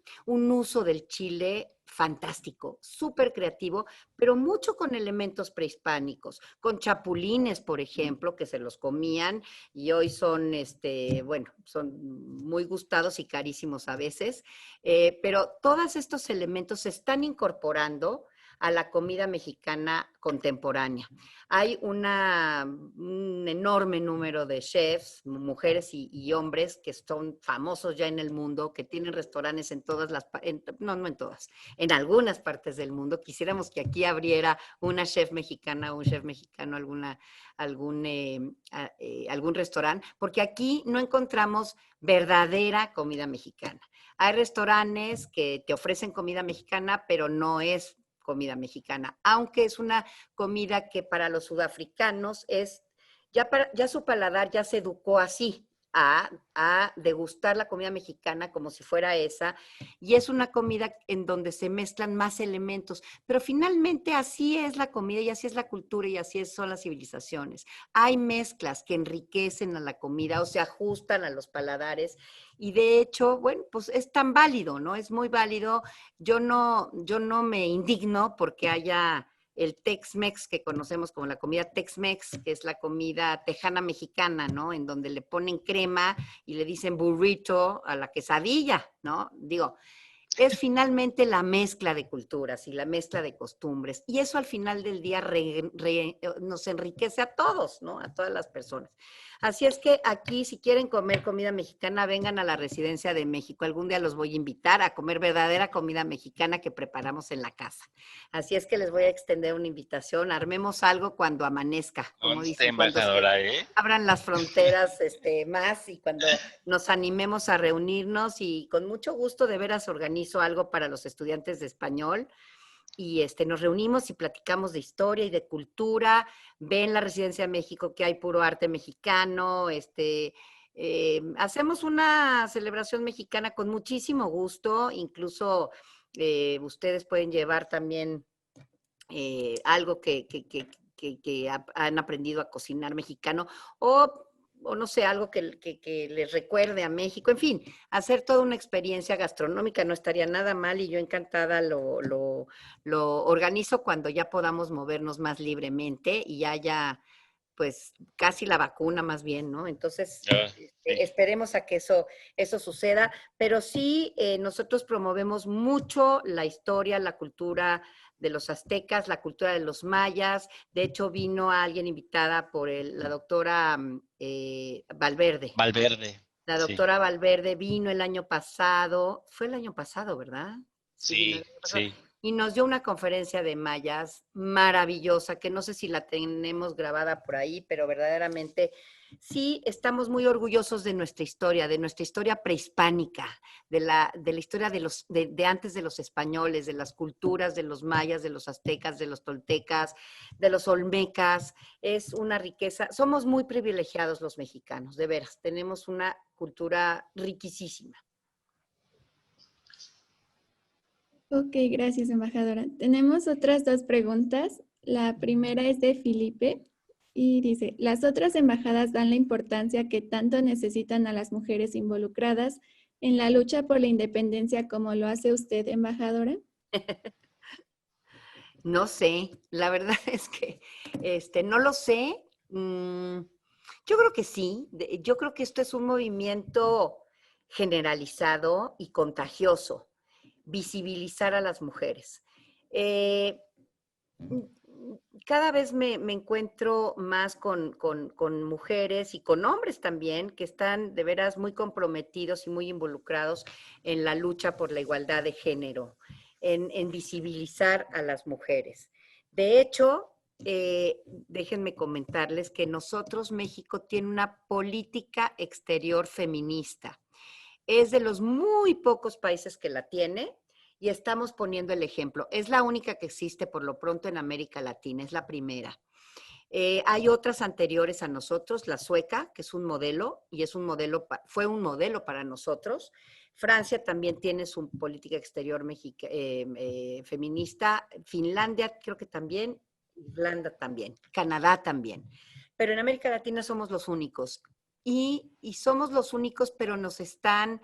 uso del chile fantástico, súper creativo, pero mucho con elementos prehispánicos, con chapulines, por ejemplo, que se los comían y hoy son, bueno, son muy gustados y carísimos a veces, pero todos estos elementos se están incorporando a la comida mexicana contemporánea. Hay un enorme número de chefs, mujeres y hombres que son famosos ya en el mundo, que tienen restaurantes en todas las, no en todas, en algunas partes del mundo. Quisiéramos que aquí abriera una chef mexicana o un chef mexicano algún restaurante, porque aquí no encontramos verdadera comida mexicana. Hay restaurantes que te ofrecen comida mexicana, pero no es comida mexicana, aunque es una comida que para los sudafricanos es, ya su paladar ya se educó así, a degustar la comida mexicana como si fuera esa, y es una comida en donde se mezclan más elementos, pero finalmente así es la comida y así es la cultura y así son las civilizaciones. Hay mezclas que enriquecen a la comida o se ajustan a los paladares y de hecho, bueno, pues es tan válido, ¿no? Es muy válido. Yo no me indigno porque haya el Tex-Mex que conocemos como la comida Tex-Mex, que es la comida tejana mexicana, ¿no? En donde le ponen crema y le dicen burrito a la quesadilla, ¿no? Digo, es finalmente la mezcla de culturas y la mezcla de costumbres. Y eso al final del día nos enriquece a todos, ¿no? A todas las personas. Así es que aquí, si quieren comer comida mexicana, vengan a la Residencia de México. Algún día los voy a invitar a comer verdadera comida mexicana que preparamos en la casa. Así es que les voy a extender una invitación. Armemos algo cuando amanezca, como Conste, dicen, cuando se embajadora, ¿eh? abran las fronteras más y cuando nos animemos a reunirnos, y con mucho gusto de veras organizo algo para los estudiantes de español. Y nos reunimos y platicamos de historia y de cultura. Ven la Residencia de México que hay puro arte mexicano. Hacemos una celebración mexicana con muchísimo gusto. Incluso ustedes pueden llevar también algo que han aprendido a cocinar mexicano, o no sé, algo que les recuerde a México. En fin, hacer toda una experiencia gastronómica no estaría nada mal, y yo encantada lo organizo cuando ya podamos movernos más libremente y haya pues casi la vacuna más bien, ¿no? Entonces, Sí. esperemos a que eso suceda, pero sí nosotros promovemos mucho la historia, la cultura de los aztecas, la cultura de los mayas. De hecho, vino alguien invitada por la doctora Valverde. Valverde. La Sí. doctora Valverde vino el año pasado, fue el año pasado, ¿verdad? Vino el Sí, año pasado. sí. Y nos dio una conferencia de mayas maravillosa, que no sé si la tenemos grabada por ahí, pero verdaderamente sí estamos muy orgullosos de nuestra historia prehispánica, de la historia de antes de los españoles, de las culturas de los mayas, de los aztecas, de los toltecas, de los olmecas. Es una riqueza. Somos muy privilegiados los mexicanos, de veras. Tenemos una cultura riquísima. Ok, gracias, embajadora. Tenemos otras dos preguntas. La primera es de Felipe y dice, ¿las otras embajadas dan la importancia que tanto necesitan a las mujeres involucradas en la lucha por la independencia como lo hace usted, embajadora? No sé, la verdad es que no lo sé. Yo creo que sí. Yo creo que esto es un movimiento generalizado y contagioso, visibilizar a las mujeres. Cada vez me encuentro más con mujeres y con hombres también que están de veras muy comprometidos y muy involucrados en la lucha por la igualdad de género, en visibilizar a las mujeres. De hecho, déjenme comentarles que nosotros, México, tiene una política exterior feminista. Es de los muy pocos países que la tiene, y estamos poniendo el ejemplo. Es la única que existe por lo pronto en América Latina, es la primera. Hay otras anteriores a nosotros, la sueca, que es un modelo, y fue un modelo para nosotros. Francia también tiene su política exterior feminista. Finlandia creo que también, Irlanda también, Canadá también. Pero en América Latina somos los únicos. Y somos los únicos, pero se están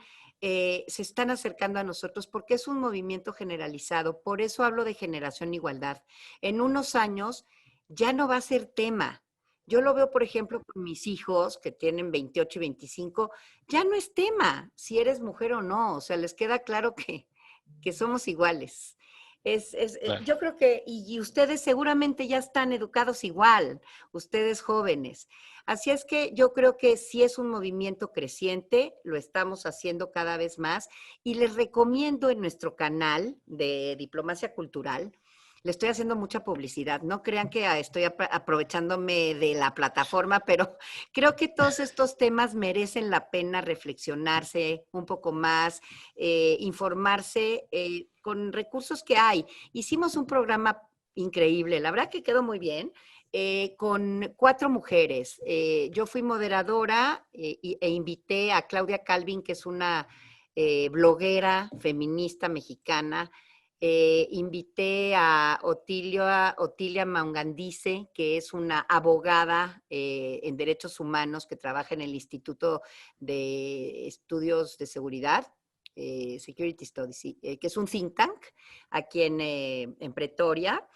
acercando a nosotros porque es un movimiento generalizado. Por eso hablo de generación igualdad. En unos años ya no va a ser tema. Yo lo veo, por ejemplo, con mis hijos que tienen 28 y 25, ya no es tema si eres mujer o no. O sea, les queda claro que somos iguales. Claro. Yo creo que, y ustedes seguramente ya están educados igual, ustedes jóvenes. Así es que yo creo que sí es un movimiento creciente, lo estamos haciendo cada vez más, y les recomiendo en nuestro canal de Diplomacia Cultural. Le estoy haciendo mucha publicidad, no crean que estoy aprovechándome de la plataforma, pero creo que todos estos temas merecen la pena reflexionarse un poco más, informarse con recursos que hay. Hicimos un programa increíble, la verdad que quedó muy bien, con 4 mujeres. Yo fui moderadora e invité a Claudia Calvin, que es una bloguera feminista mexicana. Invité a Otilia Maungandice, que es una abogada en derechos humanos que trabaja en el Instituto de Estudios de Seguridad, Security Studies, que es un think tank aquí en Pretoria,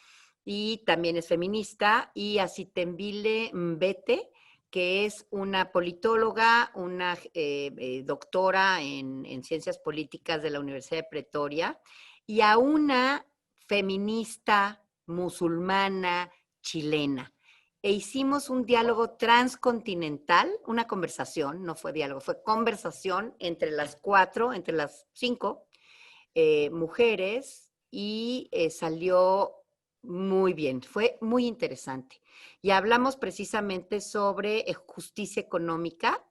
y también es feminista, y a Sitembile Mbete, que es una politóloga, una doctora en ciencias políticas de la Universidad de Pretoria, y a una feminista musulmana chilena. e hicimos un diálogo transcontinental, una conversación, no fue diálogo, fue conversación entre las 5 mujeres y salió muy bien, fue muy interesante. Y hablamos precisamente sobre justicia económica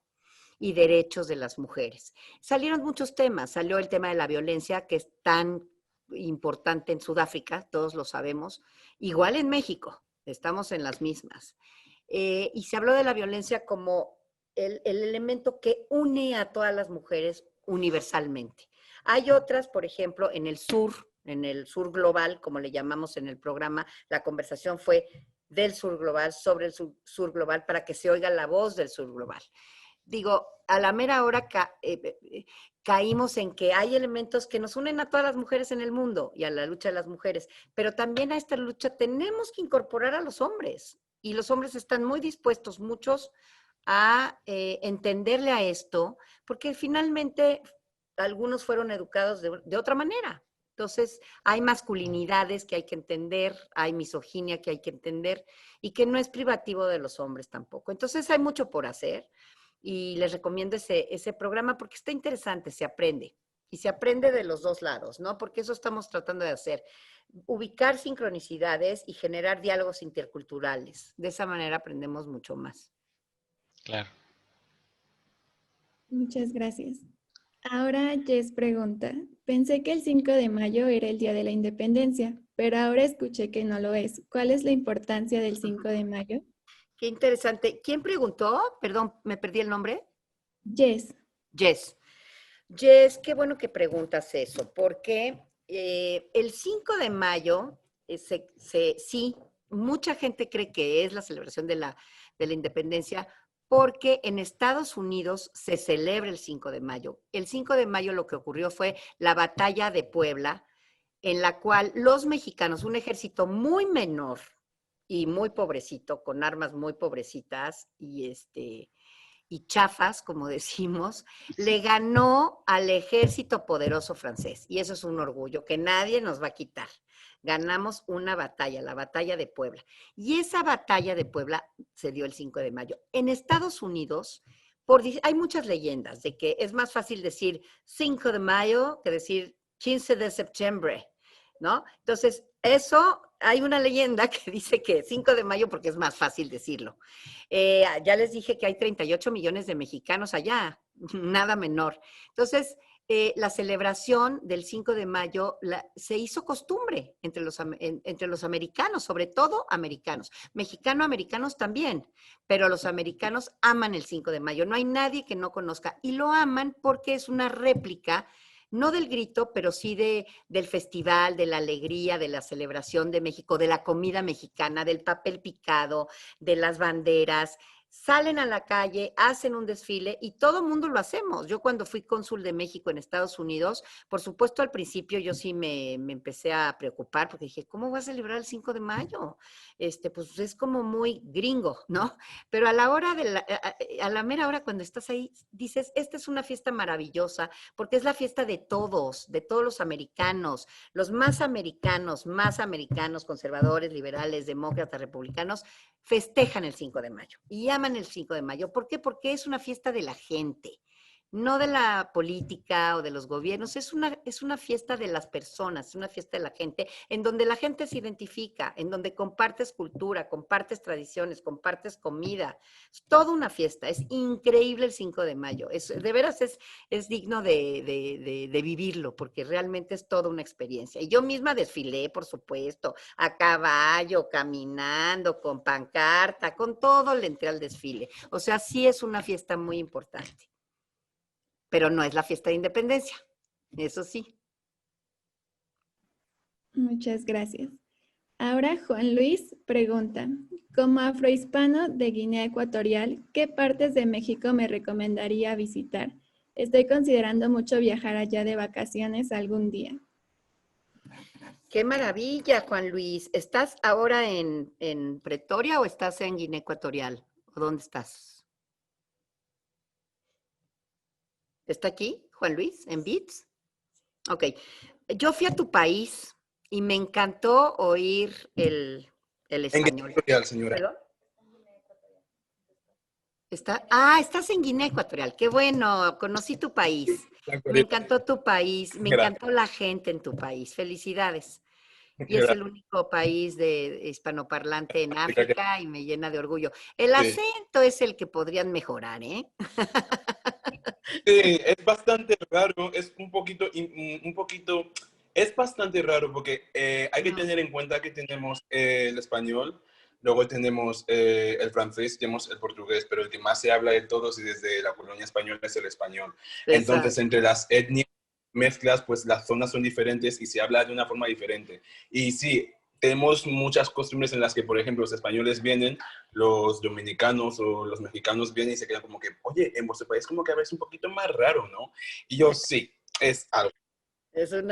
y derechos de las mujeres. Salieron muchos temas, salió el tema de la violencia, que es tan importante en Sudáfrica, todos lo sabemos, igual en México, estamos en las mismas. Y se habló de la violencia como el elemento que une a todas las mujeres universalmente. Hay otras, por ejemplo, en el sur global, como le llamamos en el programa, la conversación fue del sur global, sobre el sur global, para que se oiga la voz del sur global. Digo, a la mera hora caímos en que hay elementos que nos unen a todas las mujeres en el mundo y a la lucha de las mujeres, pero también a esta lucha tenemos que incorporar a los hombres, y los hombres están muy dispuestos, muchos, a entenderle a esto, porque finalmente algunos fueron educados de otra manera. Entonces, hay masculinidades que hay que entender, hay misoginia que hay que entender, y que no es privativo de los hombres tampoco. Entonces, hay mucho por hacer, y les recomiendo ese programa porque está interesante, se aprende. Y se aprende de los dos lados, ¿no? Porque eso estamos tratando de hacer. Ubicar sincronicidades y generar diálogos interculturales. De esa manera aprendemos mucho más. Claro. Muchas gracias. Ahora Jess pregunta, pensé que el 5 de mayo era el Día de la Independencia, pero ahora escuché que no lo es. ¿Cuál es la importancia del 5 de mayo? Qué interesante. ¿Quién preguntó? Perdón, me perdí el nombre. Jess. Jess. Jess, qué bueno que preguntas eso, porque el 5 de mayo, sí, mucha gente cree que es la celebración de la independencia, porque en Estados Unidos se celebra el 5 de mayo. El 5 de mayo lo que ocurrió fue la batalla de Puebla, en la cual los mexicanos, un ejército muy menor y muy pobrecito, con armas muy pobrecitas y chafas, como decimos, le ganó al ejército poderoso francés. Y eso es un orgullo que nadie nos va a quitar. Ganamos una batalla, la batalla de Puebla. Y esa batalla de Puebla se dio el 5 de mayo. En Estados Unidos, hay muchas leyendas de que es más fácil decir 5 de mayo que decir 15 de septiembre, ¿no? Entonces, eso, hay una leyenda que dice que 5 de mayo porque es más fácil decirlo. Ya les dije que hay 38 millones de mexicanos allá, nada menor. Entonces, la celebración del 5 de mayo se hizo costumbre entre los americanos, sobre todo americanos. Mexicano-americanos también, pero los americanos aman el 5 de mayo. No hay nadie que no conozca y lo aman porque es una réplica, no del grito, pero sí del festival, de la alegría, de la celebración de México, de la comida mexicana, del papel picado, de las banderas. Salen a la calle, hacen un desfile y todo mundo lo hacemos. Yo cuando fui cónsul de México en Estados Unidos, por supuesto al principio yo sí me empecé a preocupar porque dije, ¿cómo voy a celebrar el 5 de mayo? Pues es como muy gringo, ¿no? Pero a la mera hora cuando estás ahí, dices, esta es una fiesta maravillosa porque es la fiesta de todos los americanos, los más americanos, conservadores, liberales, demócratas, republicanos, festejan el 5 de mayo y aman el 5 de mayo. ¿Por qué? Porque es una fiesta de la gente, no de la política o de los gobiernos. Es una fiesta de las personas, es una fiesta de la gente, en donde la gente se identifica, en donde compartes cultura, compartes tradiciones, compartes comida. Es toda una fiesta. Es increíble el 5 de mayo. De veras es digno de vivirlo, porque realmente es toda una experiencia. Y yo misma desfilé, por supuesto, a caballo, caminando, con pancarta, con todo le entré al desfile. O sea, sí es una fiesta muy importante. Pero no es la fiesta de independencia, eso sí. Muchas gracias. Ahora Juan Luis pregunta, como afrohispano de Guinea Ecuatorial, ¿qué partes de México me recomendaría visitar? Estoy considerando mucho viajar allá de vacaciones algún día. ¡Qué maravilla, Juan Luis! ¿Estás ahora en Pretoria o estás en Guinea Ecuatorial? ¿O dónde estás? ¿Está aquí, Juan Luis, en Beats? Ok. Yo fui a tu país y me encantó oír el español. En Guinea Ecuatorial, señora. ¿Perdón? Estás en Guinea Ecuatorial. Qué bueno, conocí tu país. Me encantó tu país, me encantó la gente en tu país. Felicidades. Y es el único país de hispanoparlante en África y me llena de orgullo. El acento es el que podrían mejorar, ¿eh? Sí, es bastante raro, es un poquito, es bastante raro porque hay que tener en cuenta que tenemos el español, luego tenemos el francés, tenemos el portugués, pero el que más se habla de todos y desde la colonia española es el español. Entonces, entre las etnias mezclas, pues las zonas son diferentes y se habla de una forma diferente. Y sí, tenemos muchas costumbres en las que, por ejemplo, los españoles vienen, los dominicanos o los mexicanos vienen y se quedan como que, oye, en vuestro país como que a veces un poquito más raro, ¿no? Y yo, sí, es algo.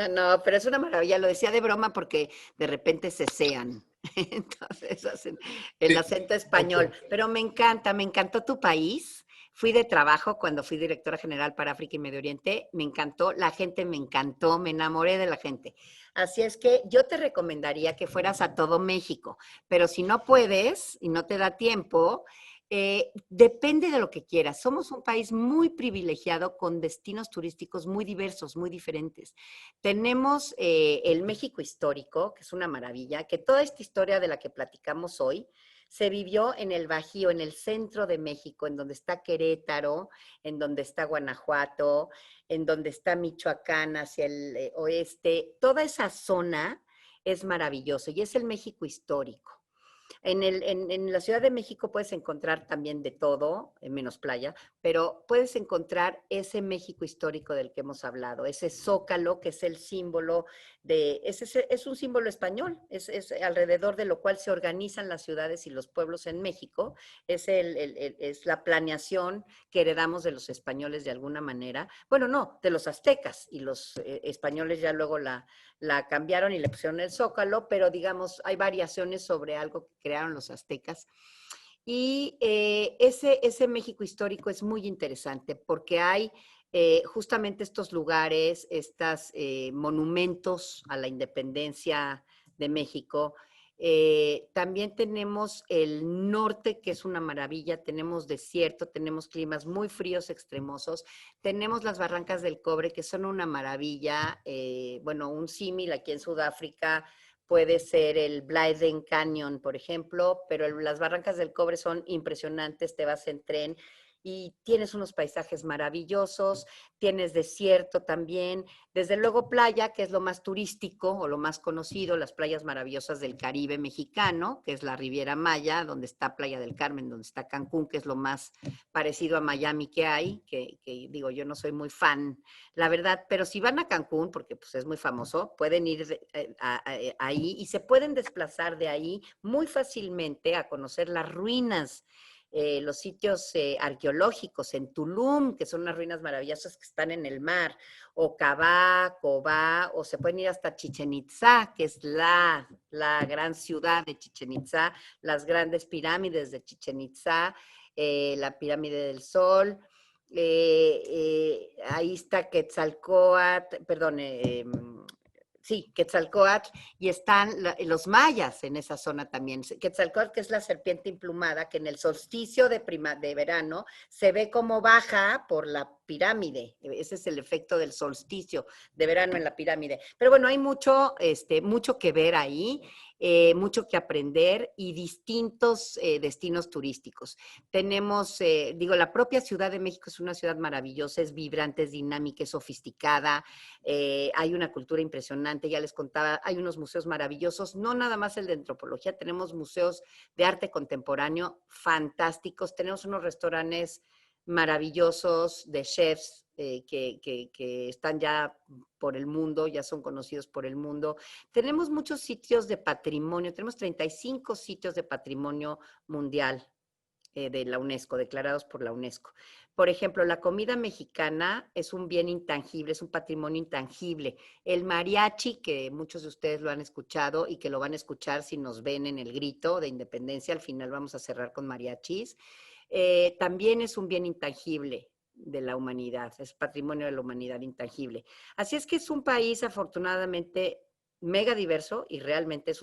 No, pero es una maravilla. Lo decía de broma porque de repente cesean. Entonces hacen el acento español. Pero me encantó tu país. Fui de trabajo cuando fui directora general para África y Medio Oriente. Me encantó, la gente me encantó, me enamoré de la gente. Así es que yo te recomendaría que fueras a todo México. Pero si no puedes y no te da tiempo, depende de lo que quieras. Somos un país muy privilegiado con destinos turísticos muy diversos, muy diferentes. Tenemos el México histórico, que es una maravilla, que toda esta historia de la que platicamos hoy se vivió en el Bajío, en el centro de México, en donde está Querétaro, en donde está Guanajuato, en donde está Michoacán hacia el oeste. Toda esa zona es maravilloso y es el México histórico. En la Ciudad de México puedes encontrar también de todo, menos playa, pero puedes encontrar ese México histórico del que hemos hablado, ese Zócalo que es el símbolo es un símbolo español, es alrededor de lo cual se organizan las ciudades y los pueblos en México, es la planeación que heredamos de los españoles de alguna manera, bueno, no, de los aztecas y los españoles ya luego la cambiaron y le pusieron el Zócalo, pero digamos, hay variaciones sobre algo que crearon los aztecas. Y ese México histórico es muy interesante porque hay justamente estos lugares, estos monumentos a la independencia de México. También tenemos el norte, que es una maravilla, tenemos desierto, tenemos climas muy fríos, extremosos, tenemos las Barrancas del Cobre, que son una maravilla, bueno, un símil aquí en Sudáfrica puede ser el Blyden Canyon, por ejemplo, pero las Barrancas del Cobre son impresionantes, te vas en tren y tienes unos paisajes maravillosos, tienes desierto también, desde luego playa, que es lo más turístico o lo más conocido, las playas maravillosas del Caribe mexicano, que es la Riviera Maya, donde está Playa del Carmen, donde está Cancún, que es lo más parecido a Miami que hay, que digo, yo no soy muy fan, la verdad, pero si van a Cancún, porque pues es muy famoso, pueden ir ahí y se pueden desplazar de ahí muy fácilmente a conocer las ruinas, los sitios arqueológicos en Tulum, que son unas ruinas maravillosas que están en el mar, o Cabá, Cobá, o se pueden ir hasta Chichén Itzá, que es la gran ciudad de Chichén Itzá, las grandes pirámides de Chichén Itzá, la pirámide del Sol, ahí está Quetzalcóatl, perdón, sí, Quetzalcóatl, y están los mayas en esa zona también. Quetzalcóatl, que es la serpiente emplumada, que en el solsticio de verano se ve como baja por la pirámide. Ese es el efecto del solsticio de verano en la pirámide. Pero bueno, hay mucho que ver ahí, mucho que aprender y distintos destinos turísticos. Tenemos, la propia Ciudad de México es una ciudad maravillosa, es vibrante, es dinámica, es sofisticada, hay una cultura impresionante, ya les contaba, hay unos museos maravillosos, no nada más el de antropología, tenemos museos de arte contemporáneo fantásticos, tenemos unos restaurantes maravillosos de chefs que están ya por el mundo, ya son conocidos por el mundo. Tenemos muchos sitios de patrimonio, tenemos 35 sitios de patrimonio mundial de la UNESCO, declarados por la UNESCO. Por ejemplo, la comida mexicana es un bien intangible, es un patrimonio intangible. El mariachi, que muchos de ustedes lo han escuchado y que lo van a escuchar si nos ven en el grito de independencia, al final vamos a cerrar con mariachis, también es un bien intangible de la humanidad, es patrimonio de la humanidad intangible. Así es que es un país afortunadamente mega diverso y realmente es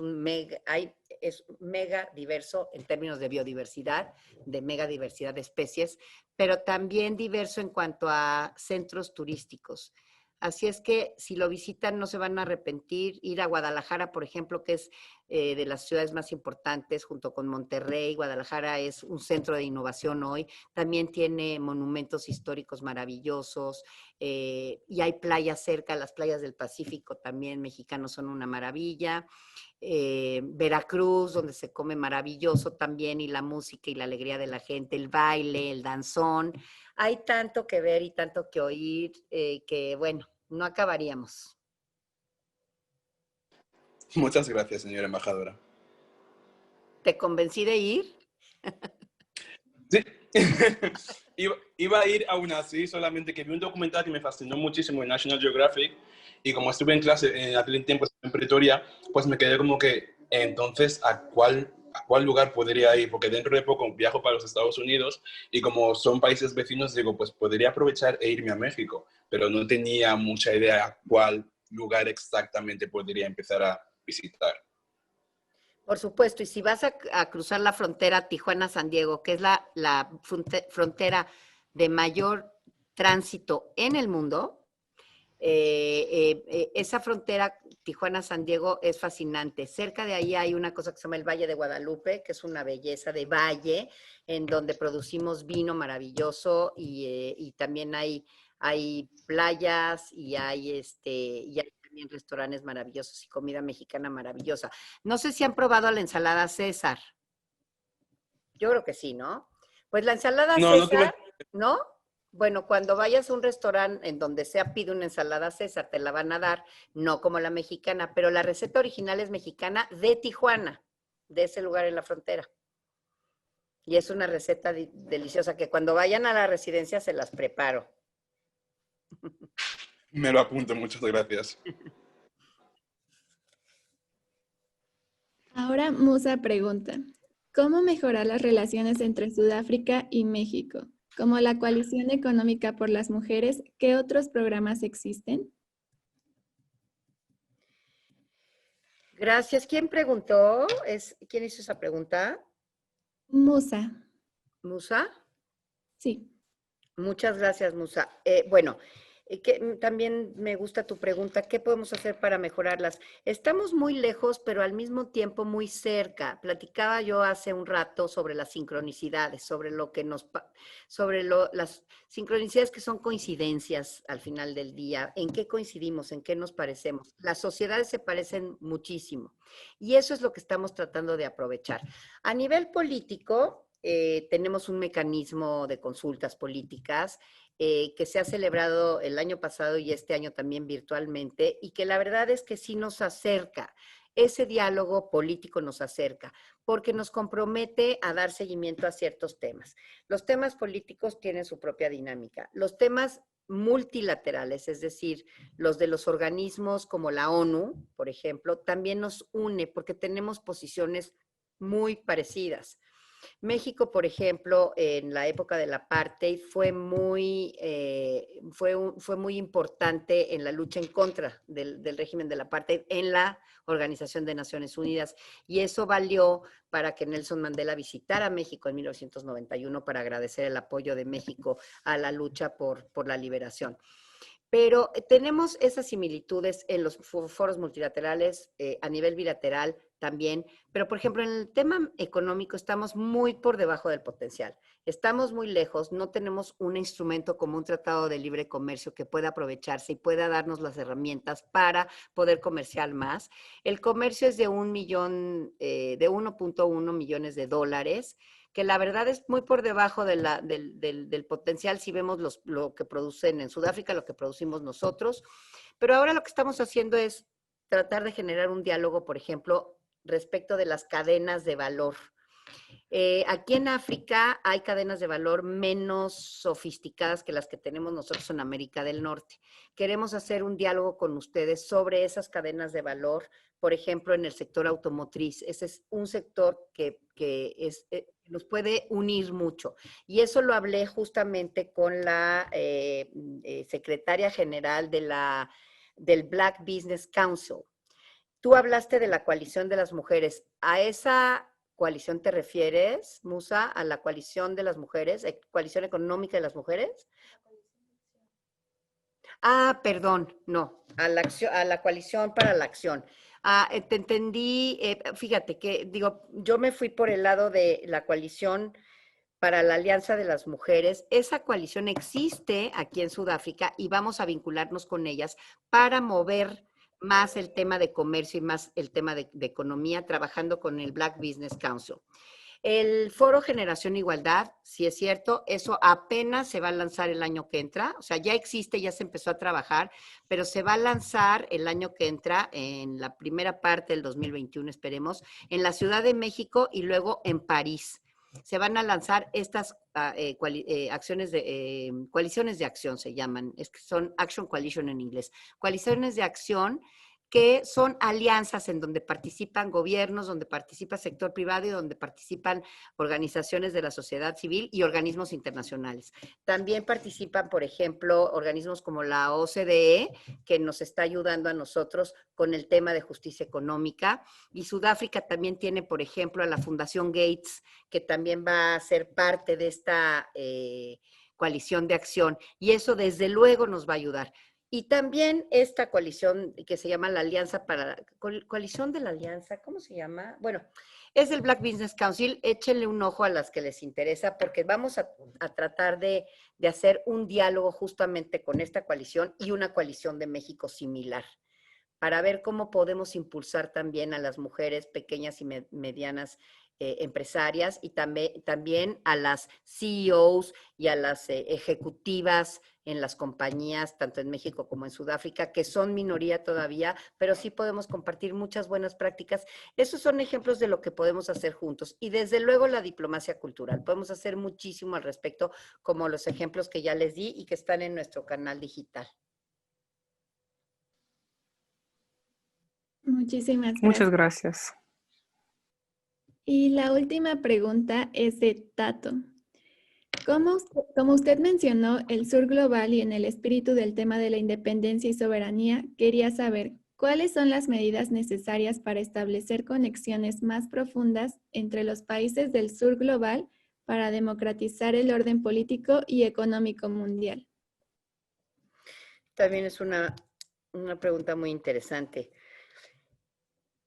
es mega diverso en términos de biodiversidad, de mega diversidad de especies, pero también diverso en cuanto a centros turísticos. Así es que si lo visitan no se van a arrepentir. Ir a Guadalajara, por ejemplo, que es de las ciudades más importantes, junto con Monterrey. Guadalajara es un centro de innovación hoy. También tiene monumentos históricos maravillosos y hay playas cerca. Las playas del Pacífico también mexicanos son una maravilla. Veracruz, donde se come maravilloso también, y la música y la alegría de la gente, el baile, el danzón. Hay tanto que ver y tanto que oír que, bueno, no acabaríamos. Muchas gracias, señora embajadora. ¿Te convencí de ir? Sí. Iba a ir aún así, solamente que vi un documental que me fascinó muchísimo en National Geographic, y como estuve en clase en aquel tiempo en Pretoria, pues me quedé como que, entonces, ¿a cuál lugar podría ir? Porque dentro de poco viajo para los Estados Unidos, y como son países vecinos, digo, pues podría aprovechar e irme a México, pero no tenía mucha idea a cuál lugar exactamente podría empezar a visitar. Por supuesto, y si vas a cruzar la frontera Tijuana-San Diego, que es la frontera de mayor tránsito en el mundo, esa frontera Tijuana-San Diego es fascinante. Cerca de ahí hay una cosa que se llama el Valle de Guadalupe, que es una belleza de valle, en donde producimos vino maravilloso y también hay playas y hay también restaurantes maravillosos y comida mexicana maravillosa. No sé si han probado la ensalada César. Yo creo que sí, ¿no? Pues la ensalada César, ¿no? Bueno, cuando vayas a un restaurante en donde sea, pide una ensalada César, te la van a dar, no como la mexicana, pero la receta original es mexicana de Tijuana, de ese lugar en la frontera. Y es una receta deliciosa que cuando vayan a la residencia se las preparo. Me lo apunto, muchas gracias. Ahora Musa pregunta, ¿cómo mejorar las relaciones entre Sudáfrica y México? Como la Coalición Económica por las Mujeres, ¿qué otros programas existen? Gracias. ¿Quién preguntó? ¿Quién hizo esa pregunta? Musa. ¿Musa? Sí. Muchas gracias, Musa. Bueno, también me gusta tu pregunta, ¿qué podemos hacer para mejorarlas? Estamos muy lejos, pero al mismo tiempo muy cerca. Platicaba yo hace un rato sobre las sincronicidades, sobre las sincronicidades que son coincidencias al final del día. ¿En qué coincidimos? ¿En qué nos parecemos? Las sociedades se parecen muchísimo y eso es lo que estamos tratando de aprovechar. A nivel político, tenemos un mecanismo de consultas políticas que se ha celebrado el año pasado y este año también virtualmente, y que la verdad es que sí nos acerca. Ese diálogo político nos acerca, porque nos compromete a dar seguimiento a ciertos temas. Los temas políticos tienen su propia dinámica. Los temas multilaterales, es decir, los de los organismos como la ONU, por ejemplo, también nos une porque tenemos posiciones muy parecidas. México, por ejemplo, en la época del apartheid fue muy importante en la lucha en contra del régimen del apartheid en la Organización de Naciones Unidas, y eso valió para que Nelson Mandela visitara México en 1991 para agradecer el apoyo de México a la lucha por la liberación. Pero tenemos esas similitudes en los foros multilaterales, a nivel bilateral también, pero por ejemplo en el tema económico estamos muy por debajo del potencial. Estamos muy lejos, no tenemos un instrumento como un tratado de libre comercio que pueda aprovecharse y pueda darnos las herramientas para poder comerciar más. El comercio es de 1.1 millones de dólares, que la verdad es muy por debajo del potencial si vemos lo que producen en Sudáfrica, lo que producimos nosotros. Pero ahora lo que estamos haciendo es tratar de generar un diálogo, por ejemplo, respecto de las cadenas de valor. Aquí en África hay cadenas de valor menos sofisticadas que las que tenemos nosotros en América del Norte. Queremos hacer un diálogo con ustedes sobre esas cadenas de valor, por ejemplo, en el sector automotriz. Ese es un sector que nos puede unir mucho. Y eso lo hablé justamente con la secretaria general del Black Business Council. Tú hablaste de la coalición de las mujeres. ¿A esa coalición te refieres, Musa? ¿A la coalición de las mujeres? ¿Coalición económica de las mujeres? Ah, perdón, no, a la coalición para la acción. Te entendí, fíjate que, digo, yo me fui por el lado de la coalición para la Alianza de las Mujeres. Esa coalición existe aquí en Sudáfrica y vamos a vincularnos con ellas para mover más el tema de comercio y más el tema de economía, trabajando con el Black Business Council. El Foro Generación Igualdad, sí es cierto, eso apenas se va a lanzar el año que entra, o sea, ya existe, ya se empezó a trabajar, pero se va a lanzar el año que entra, en la primera parte del 2021, esperemos, en la Ciudad de México y luego en París. Se van a lanzar estas acciones coaliciones de acción, se llaman, es que son Action Coalition en inglés, coaliciones de acción que son alianzas en donde participan gobiernos, donde participa sector privado y donde participan organizaciones de la sociedad civil y organismos internacionales. También participan, por ejemplo, organismos como la OCDE, que nos está ayudando a nosotros con el tema de justicia económica. Y Sudáfrica también tiene, por ejemplo, a la Fundación Gates, que también va a ser parte de esta coalición de acción. Y eso, desde luego, nos va a ayudar. Y también esta coalición que se llama la Alianza para, coalición de la Alianza, ¿cómo se llama? Bueno, es el Black Business Council, échenle un ojo a las que les interesa porque vamos a tratar de hacer un diálogo justamente con esta coalición y una coalición de México similar, para ver cómo podemos impulsar también a las mujeres pequeñas y medianas empresarias y también a las CEOs y a las ejecutivas en las compañías, tanto en México como en Sudáfrica, que son minoría todavía, pero sí podemos compartir muchas buenas prácticas. Esos son ejemplos de lo que podemos hacer juntos. Y desde luego la diplomacia cultural. Podemos hacer muchísimo al respecto, como los ejemplos que ya les di y que están en nuestro canal digital. Muchísimas gracias. Muchas gracias. Y la última pregunta es de Tato. Como usted mencionó el Sur Global y en el espíritu del tema de la independencia y soberanía, quería saber cuáles son las medidas necesarias para establecer conexiones más profundas entre los países del Sur Global para democratizar el orden político y económico mundial. También es una pregunta muy interesante.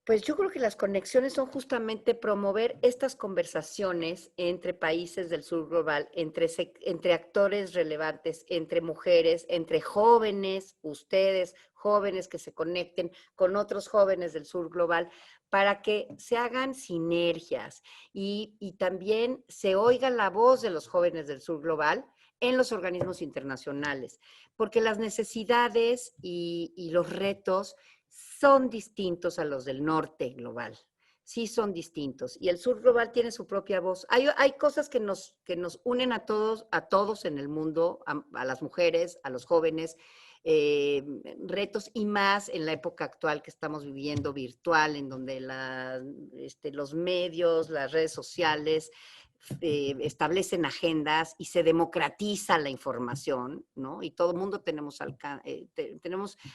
Pues yo creo que las conexiones son justamente promover estas conversaciones entre países del sur global, entre actores relevantes, entre mujeres, entre jóvenes, ustedes, jóvenes que se conecten con otros jóvenes del sur global, para que se hagan sinergias y también se oiga la voz de los jóvenes del sur global en los organismos internacionales, porque las necesidades y los retos son distintos a los del norte global. Sí son distintos. Y el sur global tiene su propia voz. Hay cosas que nos unen a todos en el mundo, a las mujeres, a los jóvenes, retos y más en la época actual que estamos viviendo virtual, en donde los medios, las redes sociales establecen agendas y se democratiza la información, ¿no? Y todo el mundo tenemos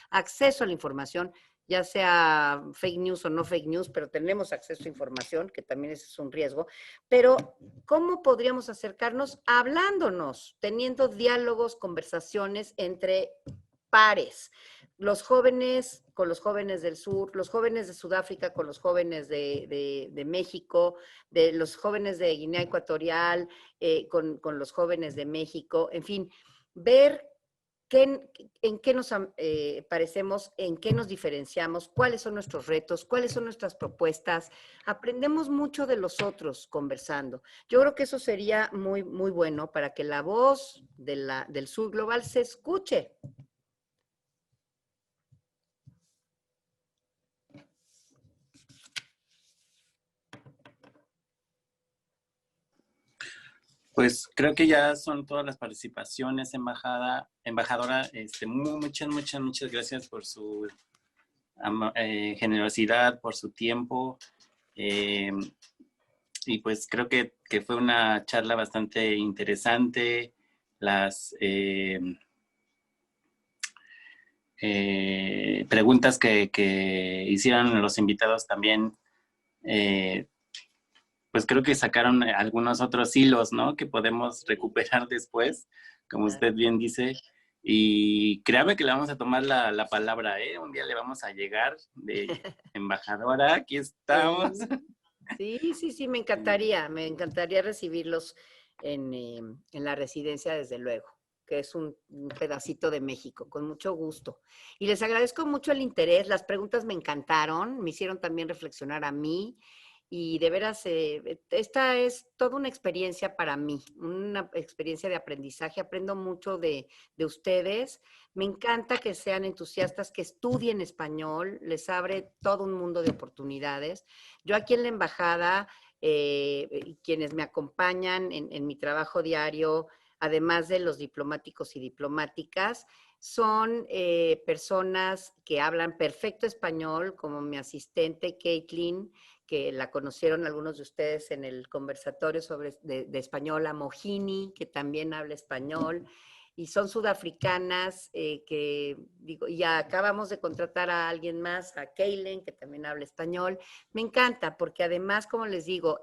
acceso a la información, ya sea fake news o no fake news, pero tenemos acceso a información, que también ese es un riesgo. Pero, ¿cómo podríamos acercarnos? Hablándonos, teniendo diálogos, conversaciones entre pares. Los jóvenes con los jóvenes del sur, los jóvenes de Sudáfrica con los jóvenes de México, los jóvenes de Guinea Ecuatorial con los jóvenes de México, en fin, ver en qué nos parecemos, en qué nos diferenciamos, cuáles son nuestros retos, cuáles son nuestras propuestas. Aprendemos mucho de los otros conversando. Yo creo que eso sería muy, muy bueno para que la voz del sur global se escuche. Pues creo que ya son todas las participaciones, embajadora. Muchas gracias por su generosidad, por su tiempo. Y pues creo que fue una charla bastante interesante. preguntas que hicieron los invitados también, pues creo que sacaron algunos otros hilos, ¿no? Que podemos recuperar después, como usted bien dice. Y créame que le vamos a tomar la palabra, ¿eh? Un día le vamos a llegar de embajadora, aquí estamos. Sí, me encantaría recibirlos en la residencia, desde luego, que es un pedacito de México, con mucho gusto. Y les agradezco mucho el interés, las preguntas me encantaron, me hicieron también reflexionar a mí, y de veras, esta es toda una experiencia para mí, una experiencia de aprendizaje. Aprendo mucho de ustedes. Me encanta que sean entusiastas, que estudien español, les abre todo un mundo de oportunidades. Yo aquí en la embajada, quienes me acompañan en mi trabajo diario, además de los diplomáticos y diplomáticas, son personas que hablan perfecto español, como mi asistente Caitlin, que la conocieron algunos de ustedes en el conversatorio de español, a Mohini, que también habla español, y son sudafricanas, y acabamos de contratar a alguien más, a Kaylen, que también habla español. Me encanta, porque además, como les digo,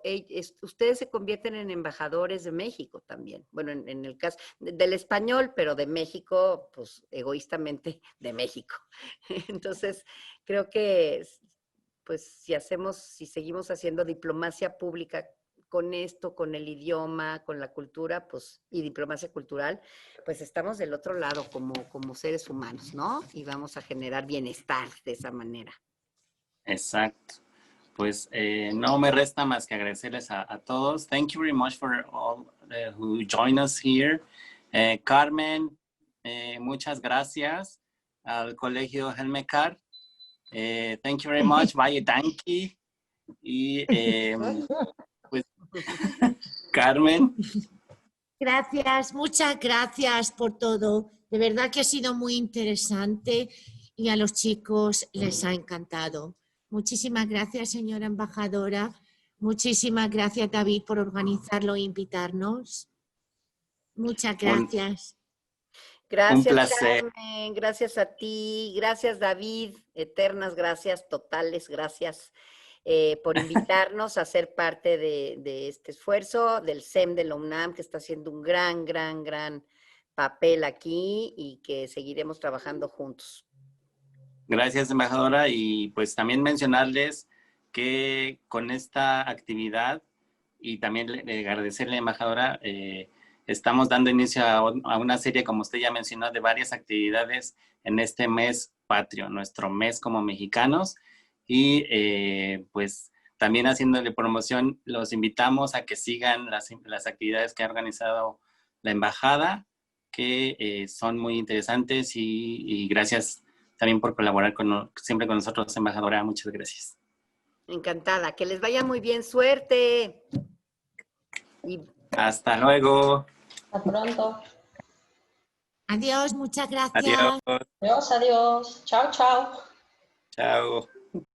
ustedes se convierten en embajadores de México también. Bueno, en el caso del español, pero de México, pues egoístamente de México. Entonces, creo que pues si seguimos haciendo diplomacia pública con esto, con el idioma, con la cultura, pues, y diplomacia cultural, pues estamos del otro lado como seres humanos, ¿no? Y vamos a generar bienestar de esa manera. Exacto. Pues no me resta más que agradecerles a todos. Thank you very much for all who join us here. Carmen, muchas gracias. Al Colegio Helmecar. Thank you very much. Bye, Danke. Y pues, Carmen. Gracias, muchas gracias por todo. De verdad que ha sido muy interesante y a los chicos les ha encantado. Muchísimas gracias, señora embajadora. Muchísimas gracias, David, por organizarlo e invitarnos. Muchas gracias. Gracias, un placer. Carmen, gracias a ti, gracias, David, eternas gracias, totales gracias por invitarnos a ser parte de este esfuerzo del SEM de la UNAM, que está haciendo un gran papel aquí, y que seguiremos trabajando juntos. Gracias, embajadora, y pues también mencionarles que con esta actividad, y también agradecerle, embajadora, estamos dando inicio a una serie, como usted ya mencionó, de varias actividades en este mes patrio, nuestro mes como mexicanos, y pues también haciéndole promoción, los invitamos a que sigan las actividades que ha organizado la embajada, que son muy interesantes, y gracias también por colaborar siempre con nosotros, embajadora. Muchas gracias. Encantada, que les vaya muy bien, suerte. Hasta luego. Hasta pronto. Adiós, muchas gracias. Adiós. Adiós, adiós. Chao, chao. Chao.